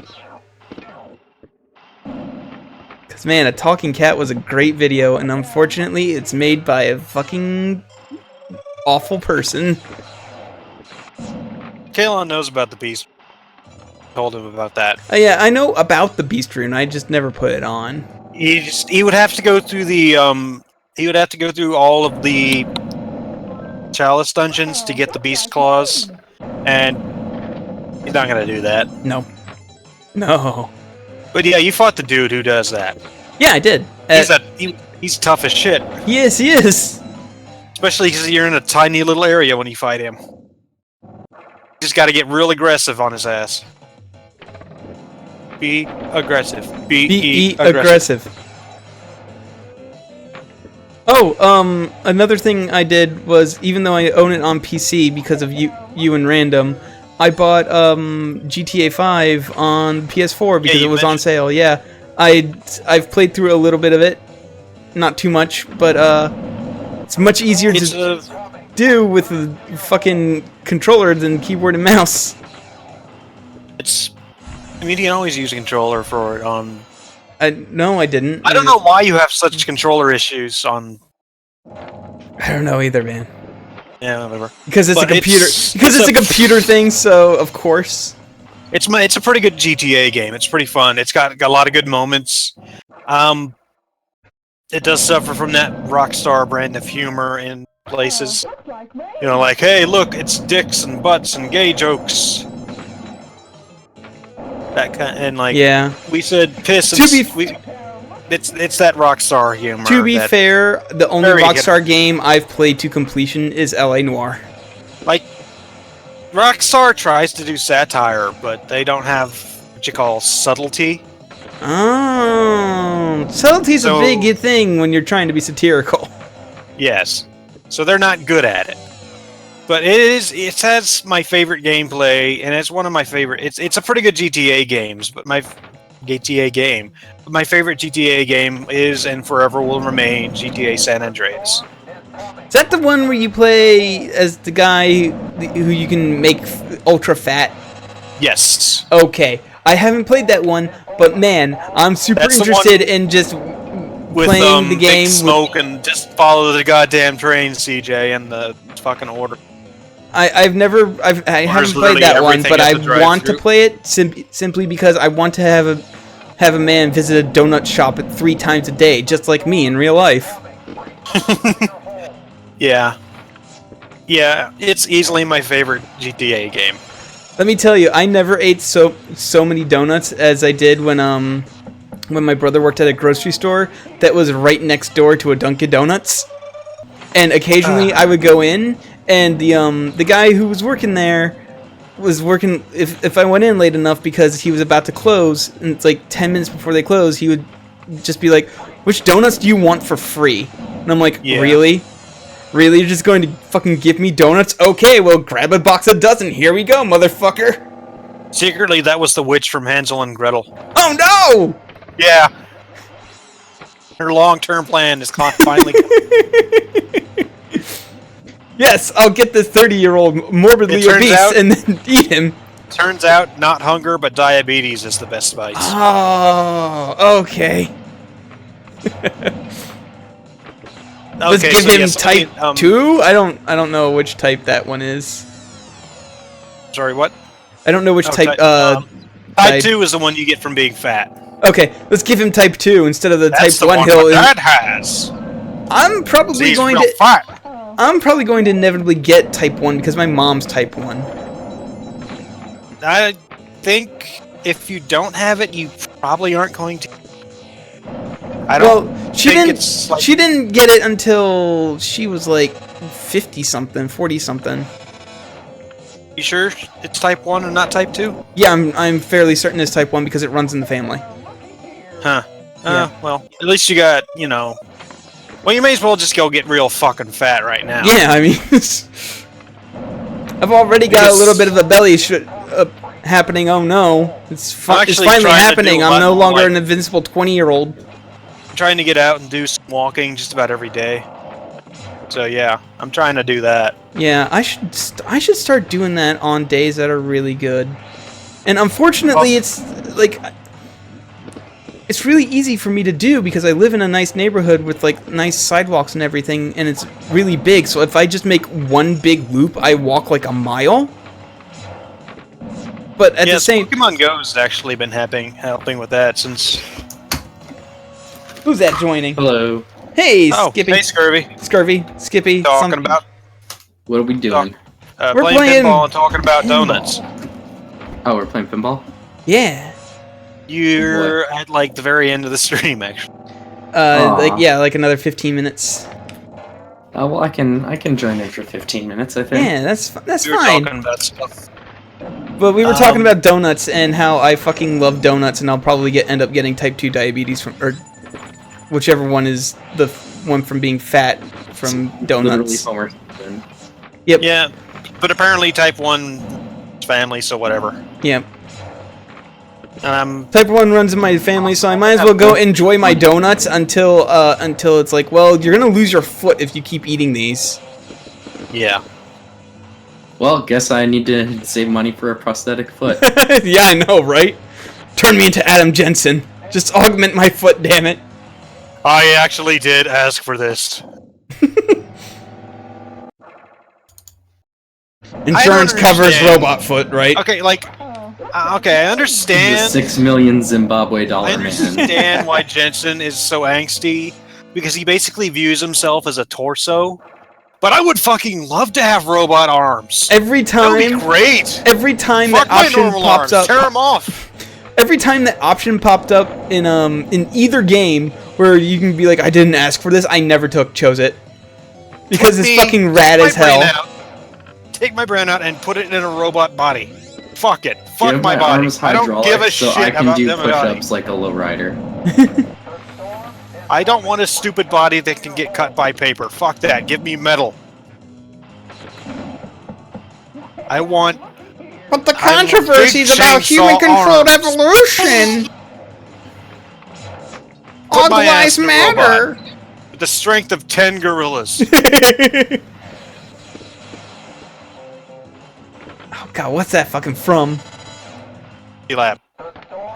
Because, man, A Talking Cat was a great video, and unfortunately, it's made by a fucking awful person. Kalon knows about the beast. Told him about that. Yeah, I know about the Beast Rune. I just never put it on. He would have to go through the he would have to go through all of the Chalice dungeons to get the Beast Claws, and he's not gonna do that. No. No. But yeah, you fought the dude who does that. Yeah, I did. He's tough as shit. Yes, he is. Especially because you're in a tiny little area when you fight him. Just got to get real aggressive on his ass. Be aggressive. Be aggressive. Oh, another thing I did was, even though I own it on PC because of you and Random, I bought GTA 5 on PS4 because it was on sale. Yeah, I've played through a little bit of it, not too much, but it's much easier to do with a fucking controller than keyboard and mouse. I mean, you can always use a controller for it on. No, I didn't. I don't know why you have such controller issues on. I don't know either, man. Yeah, whatever. Because it's a computer. Because it's a computer thing, so of course. It's a pretty good GTA game. It's pretty fun. It's got a lot of good moments. It does suffer from that Rockstar brand of humor in places. You know, like, hey, look, it's dicks and butts and gay jokes. That kind, and like, yeah, we said piss. It's that Rockstar humor. To be fair, the only Rockstar game I've played to completion is LA Noire. Like, Rockstar tries to do satire, but they don't have what you call subtlety. Oh, subtlety's a big thing when you're trying to be satirical. Yes, so they're not good at it. But it has my favorite gameplay, and it's one of my favorite. It's a pretty good GTA games, but my GTA game. But my favorite GTA game is and forever will remain GTA San Andreas. Is that the one where you play as the guy who you can make ultra fat? Yes. Okay, I haven't played that one, but man, I'm super interested in just playing the game. Big smoke and just follow the goddamn train, CJ, and the fucking order. I haven't played that one, but I want to play it simply because I want to have a man visit a donut shop 3 times a day, just like me in real life. Yeah, it's easily my favorite GTA game. Let me tell you, I never ate so many donuts as I did when my brother worked at a grocery store that was right next door to a Dunkin' Donuts, and occasionally I would go in. And the guy who was working there was working, if I went in late enough because he was about to close, and it's like 10 minutes before they close, he would just be like, which donuts do you want for free? And I'm like, really? Really? You're just going to fucking give me donuts? Okay, well, grab a box of dozen. Here we go, motherfucker. Secretly, that was the witch from Hansel and Gretel. Oh, no! Yeah. Her long-term plan is finally... Yes, I'll get this 30-year-old morbidly obese and then eat him. Turns out, not hunger, but diabetes is the best spice. Oh, okay. Let's give him type 2? I don't know which type that one is. Sorry, what? I don't know which type. Type 2 is the one you get from being fat. Okay, let's give him type 2 instead of the That's type 1 one hill. My dad has. I'm probably going to. Fat. I'm probably going to inevitably get type 1 because my mom's type 1. I think if you don't have it, you probably aren't going to. She didn't get it until she was like 50-something, 40-something. You sure it's type 1 and not type 2? Yeah, I'm fairly certain it's type 1 because it runs in the family. Huh. Well, at least you got, Well, you may as well just go get real fucking fat right now. Yeah, I mean, I've already got a little bit of a belly happening. Oh no, it's finally happening. I'm no longer an invincible 20-year-old. I'm trying to get out and do some walking just about every day. So yeah, I'm trying to do that. Yeah, I should start doing that on days that are really good. And unfortunately, it's like it's really easy for me to do because I live in a nice neighborhood with like nice sidewalks and everything, and it's really big. So if I just make one big loop, I walk like a mile. But at the same, Pokemon Go's actually been helping with that since. Who's that joining? Hello. Hey, Oh, Skippy. hey, Scurvy, Skippy. Talking about What are we doing? We're playing playing pinball and talking about donuts. Oh, we're playing pinball? Yeah. You're at like the very end of the stream, actually. Like another 15 minutes. Oh, well, I can join in for 15 minutes, I think. Yeah, that's We were fine. talking about stuff. But we were talking about donuts and how I fucking love donuts, and I'll probably end up getting type 2 diabetes from, or whichever one is the one from being fat from donuts. Literally Homer. Yep. Yeah, but apparently type 1 family, so whatever. Yep. And Type 1 runs in my family, so I might as well go enjoy my donuts until it's like, well, you're gonna lose your foot if you keep eating these. yeah. Well, guess I need to save money for a prosthetic foot. Yeah, I know, right? Turn me into Adam Jensen. Just augment my foot, damn it. I actually did ask for this. Insurance covers understand. robot foot, right? Okay, like, okay, I The understand. 6 million Zimbabwe dollar I man. understand why Jensen is so angsty, because he basically views himself as a torso. But I would fucking love to have robot arms. Every That would be time, great. every time Fuck that my option normal pops arms. up, Tear them off. every time that option popped up in either game where you can be like, I didn't ask for this, I never chose it because it's fucking rad as hell. Take my brain out and put it in a robot body. Fuck it. Fuck Give my body. arms I don't give a hydraulic so I shit can about do them body. push-ups like a lowrider. I don't want a stupid body that can get cut by paper. Fuck that. Give me metal. I want. But the I want controversies big about chainsaw human-controlled arms. evolution. Put All my ass lives in a matter. robot. With the strength of 10 gorillas. Oh god, what's that fucking from? C-Lab.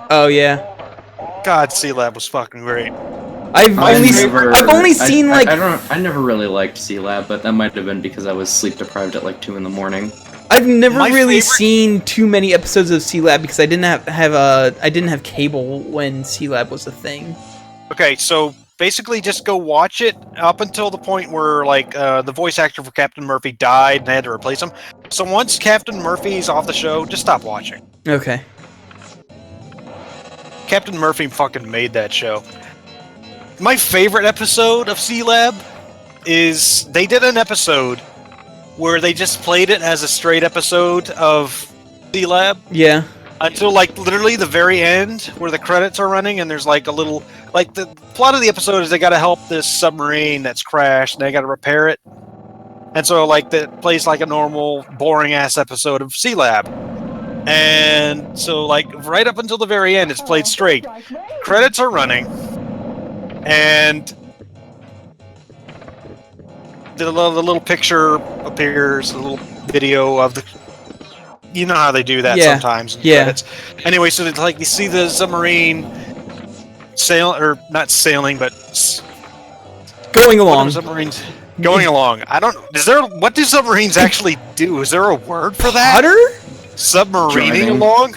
Oh yeah. God, C-Lab was fucking great. I've only seen like I never really liked C-Lab, but that might have been because I was sleep deprived at like 2 in the morning. I've never My really favorite- seen too many episodes of C-Lab because I didn't have cable when C-Lab was a thing. Okay, so basically just go watch it up until the point where like the voice actor for Captain Murphy died and they had to replace him. So once Captain Murphy's off the show, just stop watching. Okay. Captain Murphy fucking made that show. My favorite episode of C-Lab is they did an episode where they just played it as a straight episode of C-Lab Yeah. until like literally the very end where the credits are running and there's like a little like the plot of the episode is they got to help this submarine that's crashed and they got to repair it. And so like that plays like a normal boring ass episode of C-Lab. And so like right up until the very end it's played straight. Credits are running. And the little picture appears, a little video of the. You know how they do that Yeah. sometimes. In Yeah. credits. Anyway, so it's like you see the submarine not sailing, but Going what are along. submarines going along. I don't. What do submarines actually do? Is there a word for that? Hutter? Submarining Driving. along.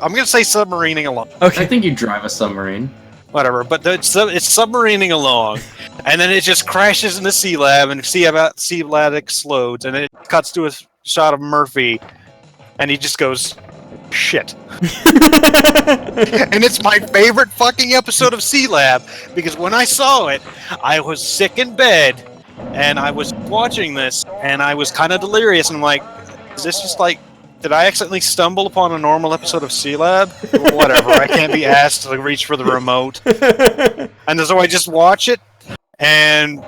I'm gonna say submarining along. I Okay. think you drive a submarine. Whatever, but it's submarining along, and then it just crashes into C-Lab, and C-Lab explodes, and it cuts to a shot of Murphy, and he just goes, shit. And it's my favorite fucking episode of C-Lab, because when I saw it, I was sick in bed, and I was watching this, and I was kind of delirious, and I'm like, is this just like, did I accidentally stumble upon a normal episode of C-Lab? Whatever, I can't be asked to reach for the remote. And so I just watch it, and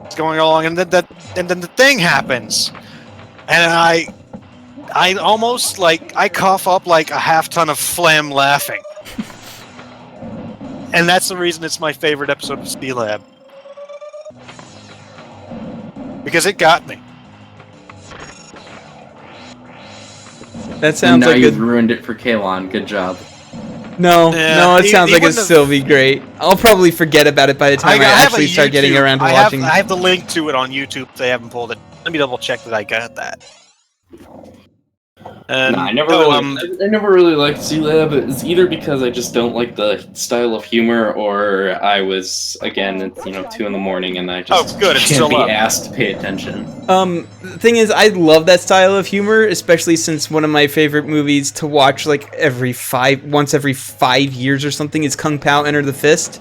it's going along, and then the thing happens, and I almost like I cough up like a half ton of phlegm laughing, and that's the reason it's my favorite episode of C-Lab, because it got me. That And sounds now like you've a ruined it for Kalon. Good job. No, Yeah, no, it he- sounds he like it'd wouldn't have- still be great. I'll probably forget about it by the time I, have a actually start getting YouTube- around to I have, watching. I have the link to it on YouTube if they haven't pulled it. Let me double check that I got that. And, I never really liked C-Lab. It's either because I just don't like the style of humor, or I was, again, it's 2 in the morning and I just it's good, it's can't still be up. asked to pay attention. The thing is, I love that style of humor, especially since one of my favorite movies to watch like once every 5 years or something is Kung Pao Enter the Fist.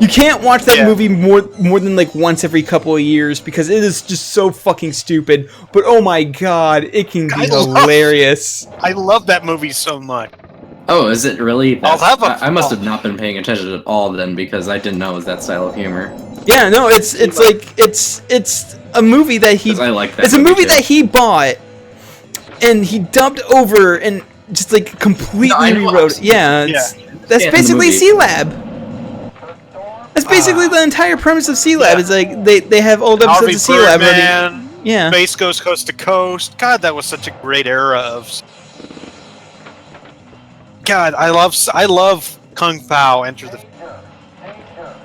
You can't watch that movie more than like once every couple of years because it is just so fucking stupid. But oh my god, it can be hilarious. I love that movie so much. Oh, is it really? I'll I must have not been paying attention at all then, because I didn't know it was that style of humor. Yeah, no, it's a movie that he. 'Cause I like that It's a movie too. that he bought, and he dubbed over and just like completely I know, rewrote it. Yeah, that's Yeah, in the basically movie. C-Lab. That's basically the entire premise of C-Lab. Yeah. Is like they have old episodes Harvey of C-Lab already. Birdman, Yeah. Space Ghost Coast to Coast. God, that was such a great era of. God, I love Kung Pao Enter the.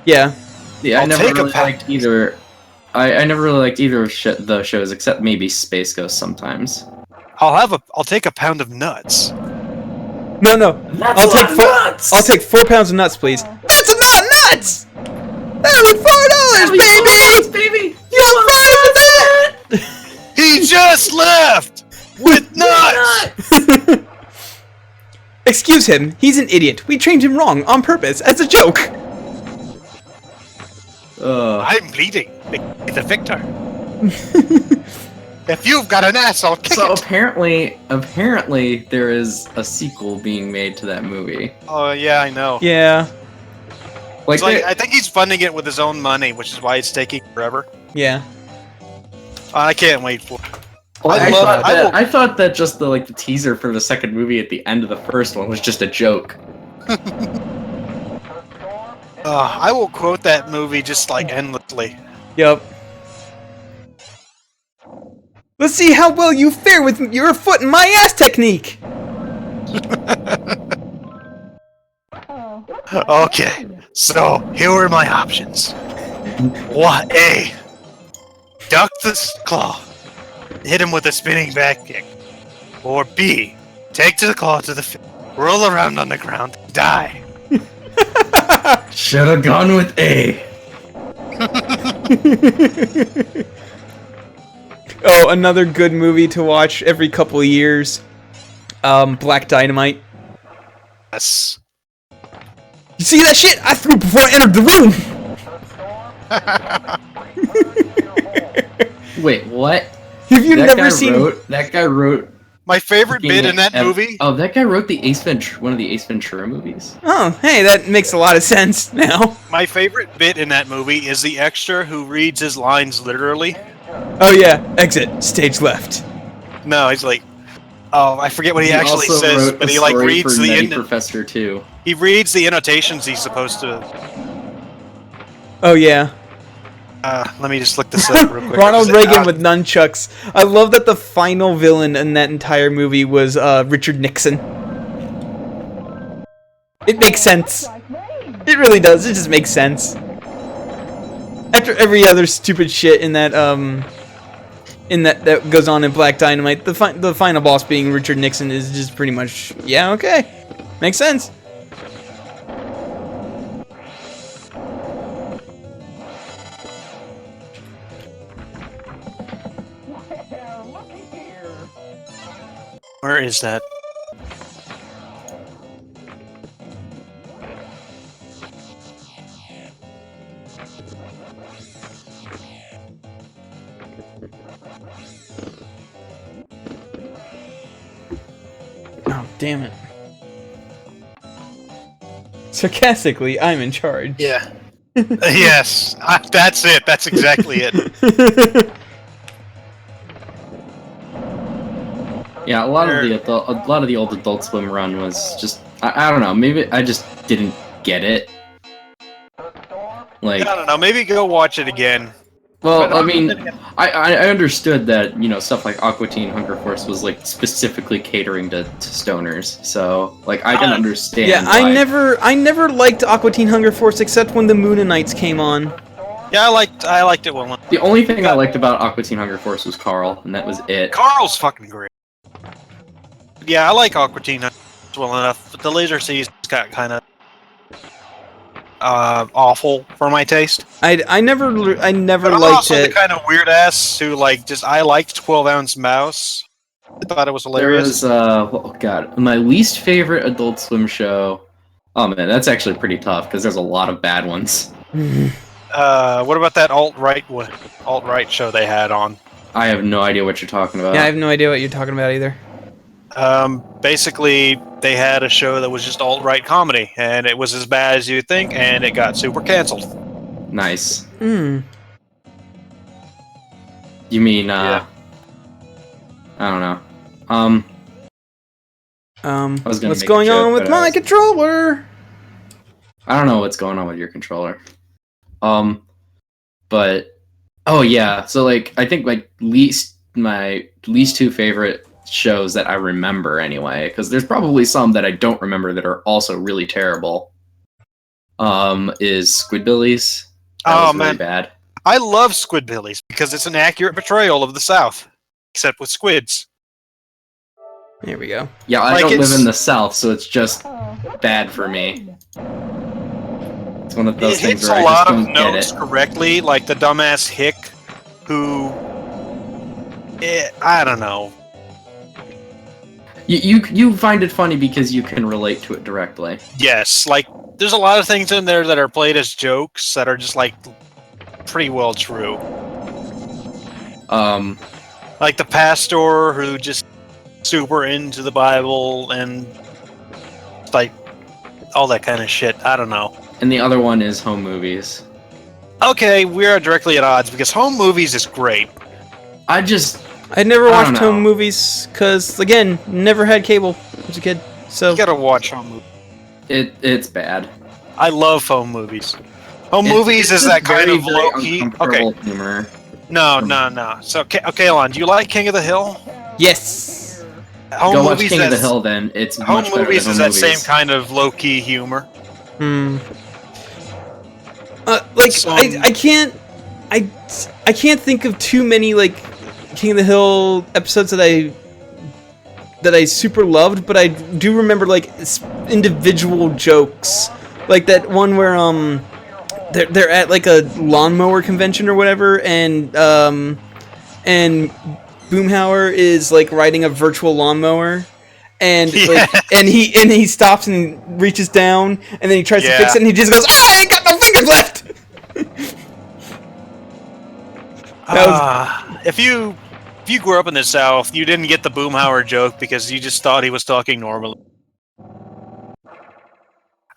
Yeah. Yeah, I I'll never take a really pack. liked either. I never really liked either of the shows, except maybe Space Ghost sometimes. I'll take a pound of nuts. No. I'll take 4 pounds of nuts, please. That's a lot of nuts. That'll be $4, baby. You want 5 for that? He just left with nuts. Excuse him. He's an idiot. We trained him wrong on purpose as a joke. I'm bleeding. The victor. If you've got an ass, I'll kick So it. apparently there is a sequel being made to that movie. Oh yeah, I know. Yeah. Like, It's like I think he's funding it with his own money, which is why it's taking forever. Yeah. I can't wait for. I thought that just the teaser for the second movie at the end of the first one was just a joke. I will quote that movie just like endlessly. Yep. Let's see how well you fare with your foot in my ass technique. Okay, so here are my options. What? A. Duck the claw. Hit him with a spinning back kick. Or B. Take to the claw to the face. Roll around on the ground. Die. Should have gone with A. Oh, another good movie to watch every couple of years. Black Dynamite. Yes. You see that shit? I threw before I entered the room. Wait, what? Have you never seen? That guy wrote. My favorite bit in that movie. Oh, that guy wrote one of the Ace Ventura movies. Oh, hey, that makes a lot of sense now. My favorite bit in that movie is the extra who reads his lines literally. Oh yeah, exit, stage left. No, he's like, oh, I forget what he actually also says, wrote but a he like story reads for the Nutty Professor too. he reads the annotations he's supposed to. Oh yeah. Let me just look this up real quick. Ronald Reagan with nunchucks. I love that the final villain in that entire movie was Richard Nixon. It makes sense. It really does. It just makes sense. After every other stupid shit in that that goes on in Black Dynamite, the final boss being Richard Nixon is just pretty much okay, makes sense. Where is that? Oh, damn it. Sarcastically, I'm in charge. Yeah. Yes, that's it. That's exactly it. Yeah, a lot of the old Adult Swim run was just I don't know, maybe I just didn't get it. Like, I don't know. Maybe go watch it again. Well, But I mean, I understood that, you know, stuff like Aqua Teen Hunger Force was like specifically catering to stoners. So, like, I can understand. Yeah, why. I never liked Aqua Teen Hunger Force except when the Moonanites came on. Yeah, I liked it well. The only thing I liked about Aqua Teen Hunger Force was Carl, and that was it. Carl's fucking great. Yeah, I like Aqua Teen well enough, but the Laser Seas got kind of awful for my taste. I never But I'm liked also it. the kind of weird ass who like just I liked 12-ounce Mouse. I thought it was There hilarious. was, oh god, my least favorite Adult Swim show. Oh man, that's actually pretty tough because there's a lot of bad ones. What about that alt-right show they had on? I have no idea what you're talking about. Yeah, I have no idea what you're talking about either. Basically, they had a show that was just alt-right comedy, and it was as bad as you'd think, and it got super canceled. Nice. Hmm. You mean, Yeah. I don't know. I was gonna What's make a going joke, on with but my controller? I don't know what's going on with your controller. But oh yeah, so like I think my least two favorite shows that I remember anyway, because there's probably some that I don't remember that are also really terrible. Is Squidbillies. That Oh was really man, bad. I love Squidbillies because it's an accurate portrayal of the South, except with squids. There we go. Yeah, I Like, don't live it's- in the South, so it's just Oh, bad for me. It's one of those It things hits where a I lot just of don't get notes it. correctly, like the dumbass hick, who, I don't know. You find it funny because you can relate to it directly. Yes, like there's a lot of things in there that are played as jokes that are just like pretty well true. Like the pastor who just super into the Bible and like all that kind of shit. I don't know. And the other one is home movies. Okay, we are directly at odds because home movies is great. I just I never I watched don't know. home movies because, again, never had cable as a kid. So You gotta watch home movies. it's bad. I love home movies. Home It's movies is just that kind very, of very low key. Okay, uncomfortable humor. no. So, okay, Alon, do you like King of the Hill? yes, Home Go watch movies. King of the that's- Hill then. It's Home much better movies than is home that movies. same kind of low key humor. hmm. So- I can't think of too many like King of the Hill episodes that I super loved, but I do remember like individual jokes, like that one where they're at like a lawnmower convention or whatever, and Boomhauer is like riding a virtual lawnmower. And like, and he stops and reaches down, and then he tries to fix it, and he just goes, "Ah, I ain't got no fingers left." If you grew up in the South, you didn't get the Boomhauer joke because you just thought he was talking normally.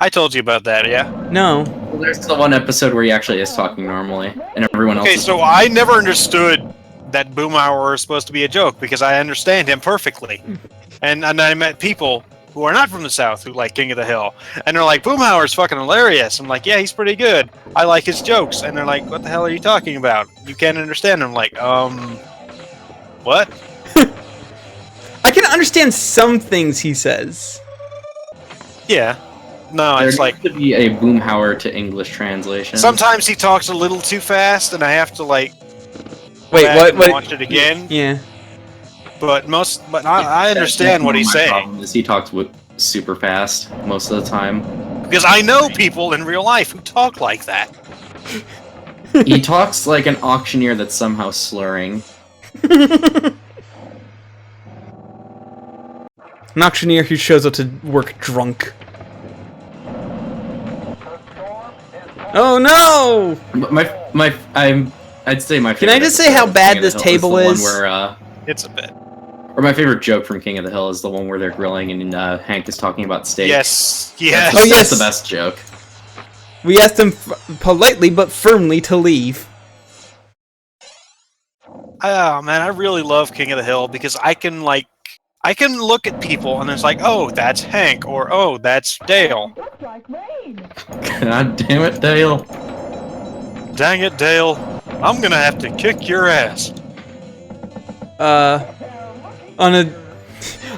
I told you about that, yeah? No. Well, there's the one episode where he actually is talking normally, and everyone else Okay, is so I never understood that Boomhauer is supposed to be a joke because I understand him perfectly. And I met people who are not from the South who like King of the Hill. And they're like, Boomhauer's fucking hilarious. I'm like, yeah, he's pretty good. I like his jokes. And they're like, what the hell are you talking about? You can't understand. I'm like, what? I can understand some things he says. Yeah. No, there it's needs like, to be a Boomhauer to English translation. sometimes he talks a little too fast and I have to like, Wait, back what? and What? watch it again. Yeah. But I understand what he's My saying. problem is he talks super fast most of the time. Because I know people in real life who talk like that. He talks like an auctioneer that's somehow slurring. An auctioneer who shows up to work drunk. Oh no! But I'd say my. Can I favorite just say how episode of bad King of the this Hill table the one is? Where, It's a bit. or my favorite joke from King of the Hill is the one where they're grilling and Hank is talking about steak. Yes. Yes. Oh, yes. That's the best joke. We asked him politely but firmly to leave. Oh man, I really love King of the Hill because I can look at people and it's like, oh, that's Hank, or oh, that's Dale. Just like rain. God damn it, Dale. Dang it, Dale. I'm gonna have to kick your ass.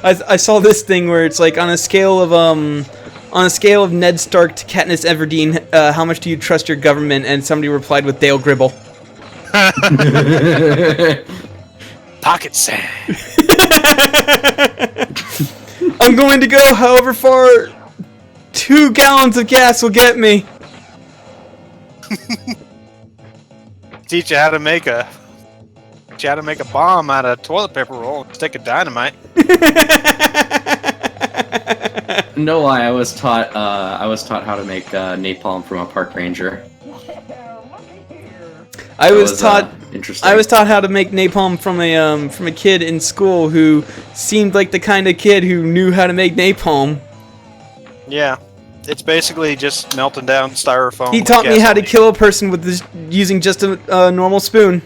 I saw this thing where it's like on a scale of Ned Stark to Katniss Everdeen, how much do you trust your government? And somebody replied with Dale Gribble. Pocket sand. I'm going to go however far 2 gallons of gas will get me. Teach you how to make a bomb out of toilet paper roll and stick of dynamite. No lie, I was taught how to make napalm from a park ranger. I was taught how to make napalm from a kid in school who seemed like the kind of kid who knew how to make napalm. Yeah, it's basically just melting down styrofoam. He taught me how to kill a person with using just a normal spoon.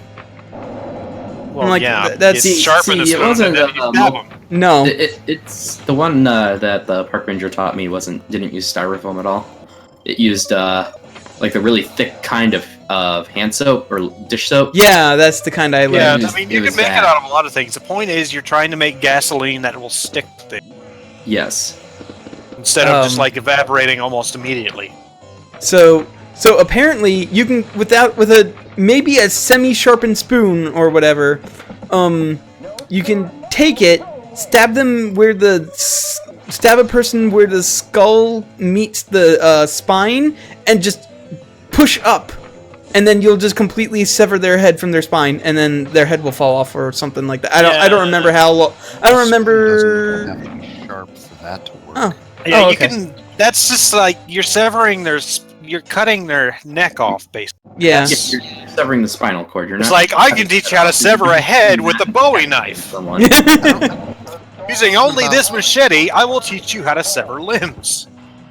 Well, like, yeah, that's it's sharpen the it spoon wasn't, and then you stab 'em. No. It's the one that the park ranger taught me didn't use styrofoam at all. It used like the really thick kind of hand soap or dish soap. Yeah, that's the kind I learned. Yeah, I mean, you can make it out of a lot of things. The point is, you're trying to make gasoline that will stick to things. Yes. Instead of just like evaporating almost immediately. So apparently you can with a maybe a semi-sharpened spoon or whatever, you can take it, stab a person where the skull meets the spine, and just push up, and then you'll just completely sever their head from their spine, and then their head will fall off or something like that. I don't remember how long. I don't remember. Doesn't have to be sharp for that to work. Oh. Yeah, okay. you can. That's just like you're you're cutting their neck off, basically. Yeah. You're severing the spinal cord. You're It's not like I can teach you how to sever a head with a Bowie knife. someone. Using only this machete, I will teach you how to sever limbs.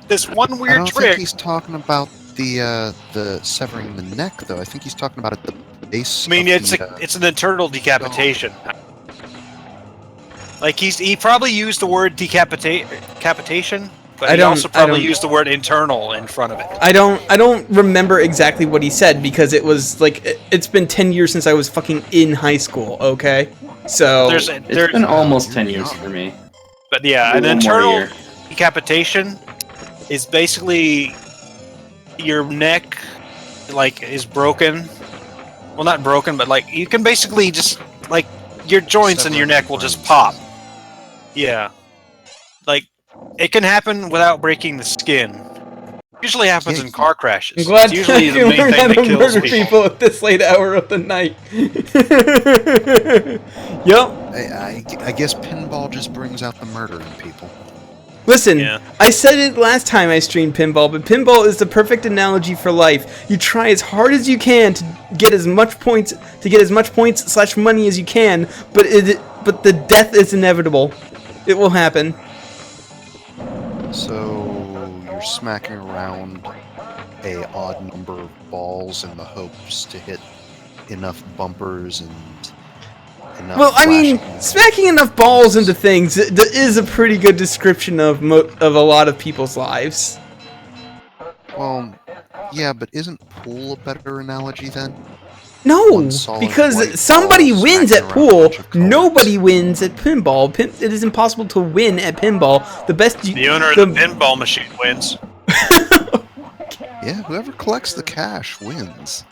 This one I weird don't trick. think he's talking about the severing the neck, though. I think he's talking about at the base. I mean, of it's an internal decapitation. Like he probably used the word decapitation, but he also probably used the word internal in front of it. I don't remember exactly what he said because it was like it's been 10 years since I was fucking in high school. Okay, so It's been almost 10 years for me. But yeah, an internal decapitation is basically your neck like is broken. Well, not broken, but like you can basically just like your joints in your neck will just pop. Yeah, like it can happen without breaking the skin. Usually happens in car crashes. I'm glad It's usually you the main learned thing how that to kills murder people at this late hour of the night. Yep. I guess pinball just brings out the murder in people. Listen, Yeah. I said it last time I streamed pinball, but pinball is the perfect analogy for life. You try as hard as you can to get as much points / money as you can, but the death is inevitable. It will happen. So you're smacking around a odd number of balls in the hopes to hit enough bumpers and enough. Well, I mean, flashing- smacking enough balls into things is a pretty good description of a lot of people's lives. Well, yeah, but isn't pool a better analogy then? No, One solid white because somebody ball wins smacking at around a pool. bunch of colors. Nobody wins at pinball. It is impossible to win at pinball. The owner of the pinball machine wins. Yeah, whoever collects the cash wins.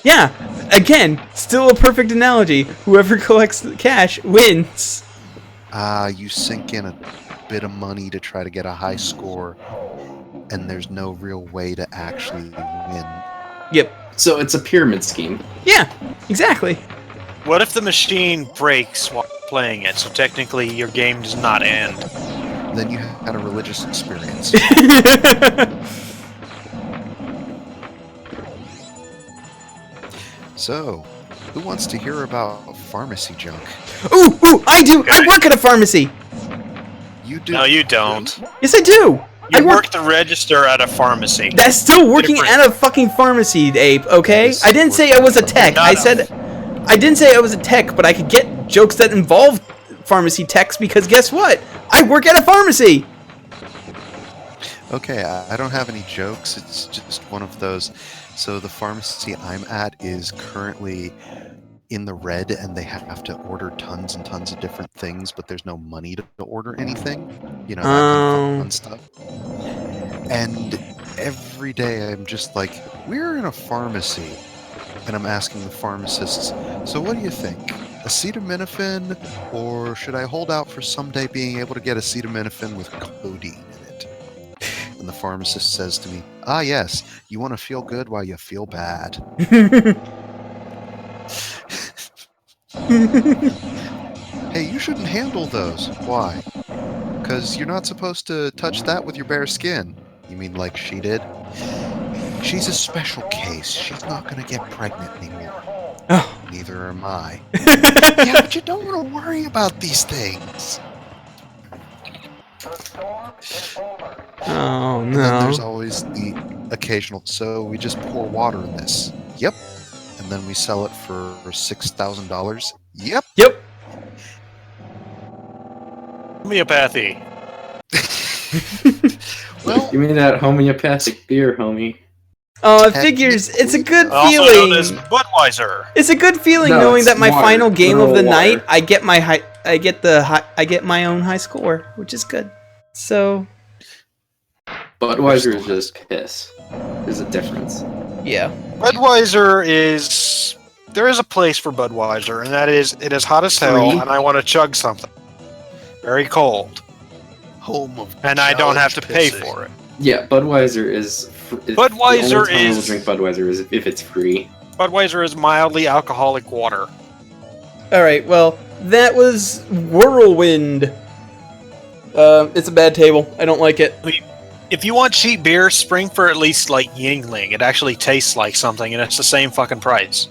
Yeah, again, still a perfect analogy. Whoever collects the cash wins. You sink in a bit of money to try to get a high score, and there's no real way to actually win. Yep. So it's a pyramid scheme. Yeah, exactly. What if the machine breaks while playing it, so technically your game does not end? Then you had a religious experience. So, who wants to hear about pharmacy junk? Ooh, I do! I work at a pharmacy! You do. No, you don't. Yes, I do! I You work the register at a pharmacy. That's still working Different. at a fucking pharmacy, Abe, okay? Yes, I didn't say I was a tech. Not I didn't say I was a tech, but I could get jokes that involve pharmacy techs because guess what? I work at a pharmacy! Okay, I don't have any jokes. It's just one of those. So the pharmacy I'm at is currently in the red, and they have to order tons and tons of different things, but there's no money to order anything. You know, that kind of fun stuff. And every day I'm just like, we're in a pharmacy. And I'm asking the pharmacists, so what do you think? Acetaminophen, or should I hold out for someday being able to get acetaminophen with codeine in it? And the pharmacist says to me, ah, yes, you want to feel good while you feel bad. Hey, you shouldn't handle those. Why? Because you're not supposed to touch that with your bare skin. You mean like she did? She's a special case. She's not going to get pregnant anymore. Oh. Neither am I. Yeah, but you don't want to worry about these things. Oh And then there's no. always the occasional, so we just pour water in this. Yep. And then we sell it for $6,000. Yep. Yep. Homeopathy. Well, Give me that homeopathic beer, homie. Oh, it figures. It's a good Also known as feeling. Budweiser. It's a good feeling No, knowing it's that my water. final game of the Mineral water. night, I get my own high score, which is good. So Budweiser is just piss. There's a difference. yeah. Budweiser is... There is a place for Budweiser, and that is, it is hot as hell, Free? and I want to chug something. Very cold. home of And I don't have to pay pissing. for it. Yeah, Budweiser is. Budweiser the only time I will is- drink Budweiser is if it's free. Budweiser is mildly alcoholic water. All right. Well, that was Whirlwind. It's a bad table. I don't like it. If you want cheap beer, spring for at least like Yingling. It actually tastes like something, and it's the same fucking price.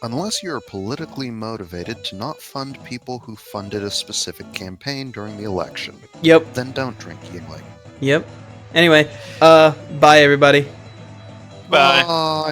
Unless you're politically motivated to not fund people who funded a specific campaign during the election, Yep. then don't drink Yingling. Yep. Anyway, bye everybody. Bye. Bye. Bye.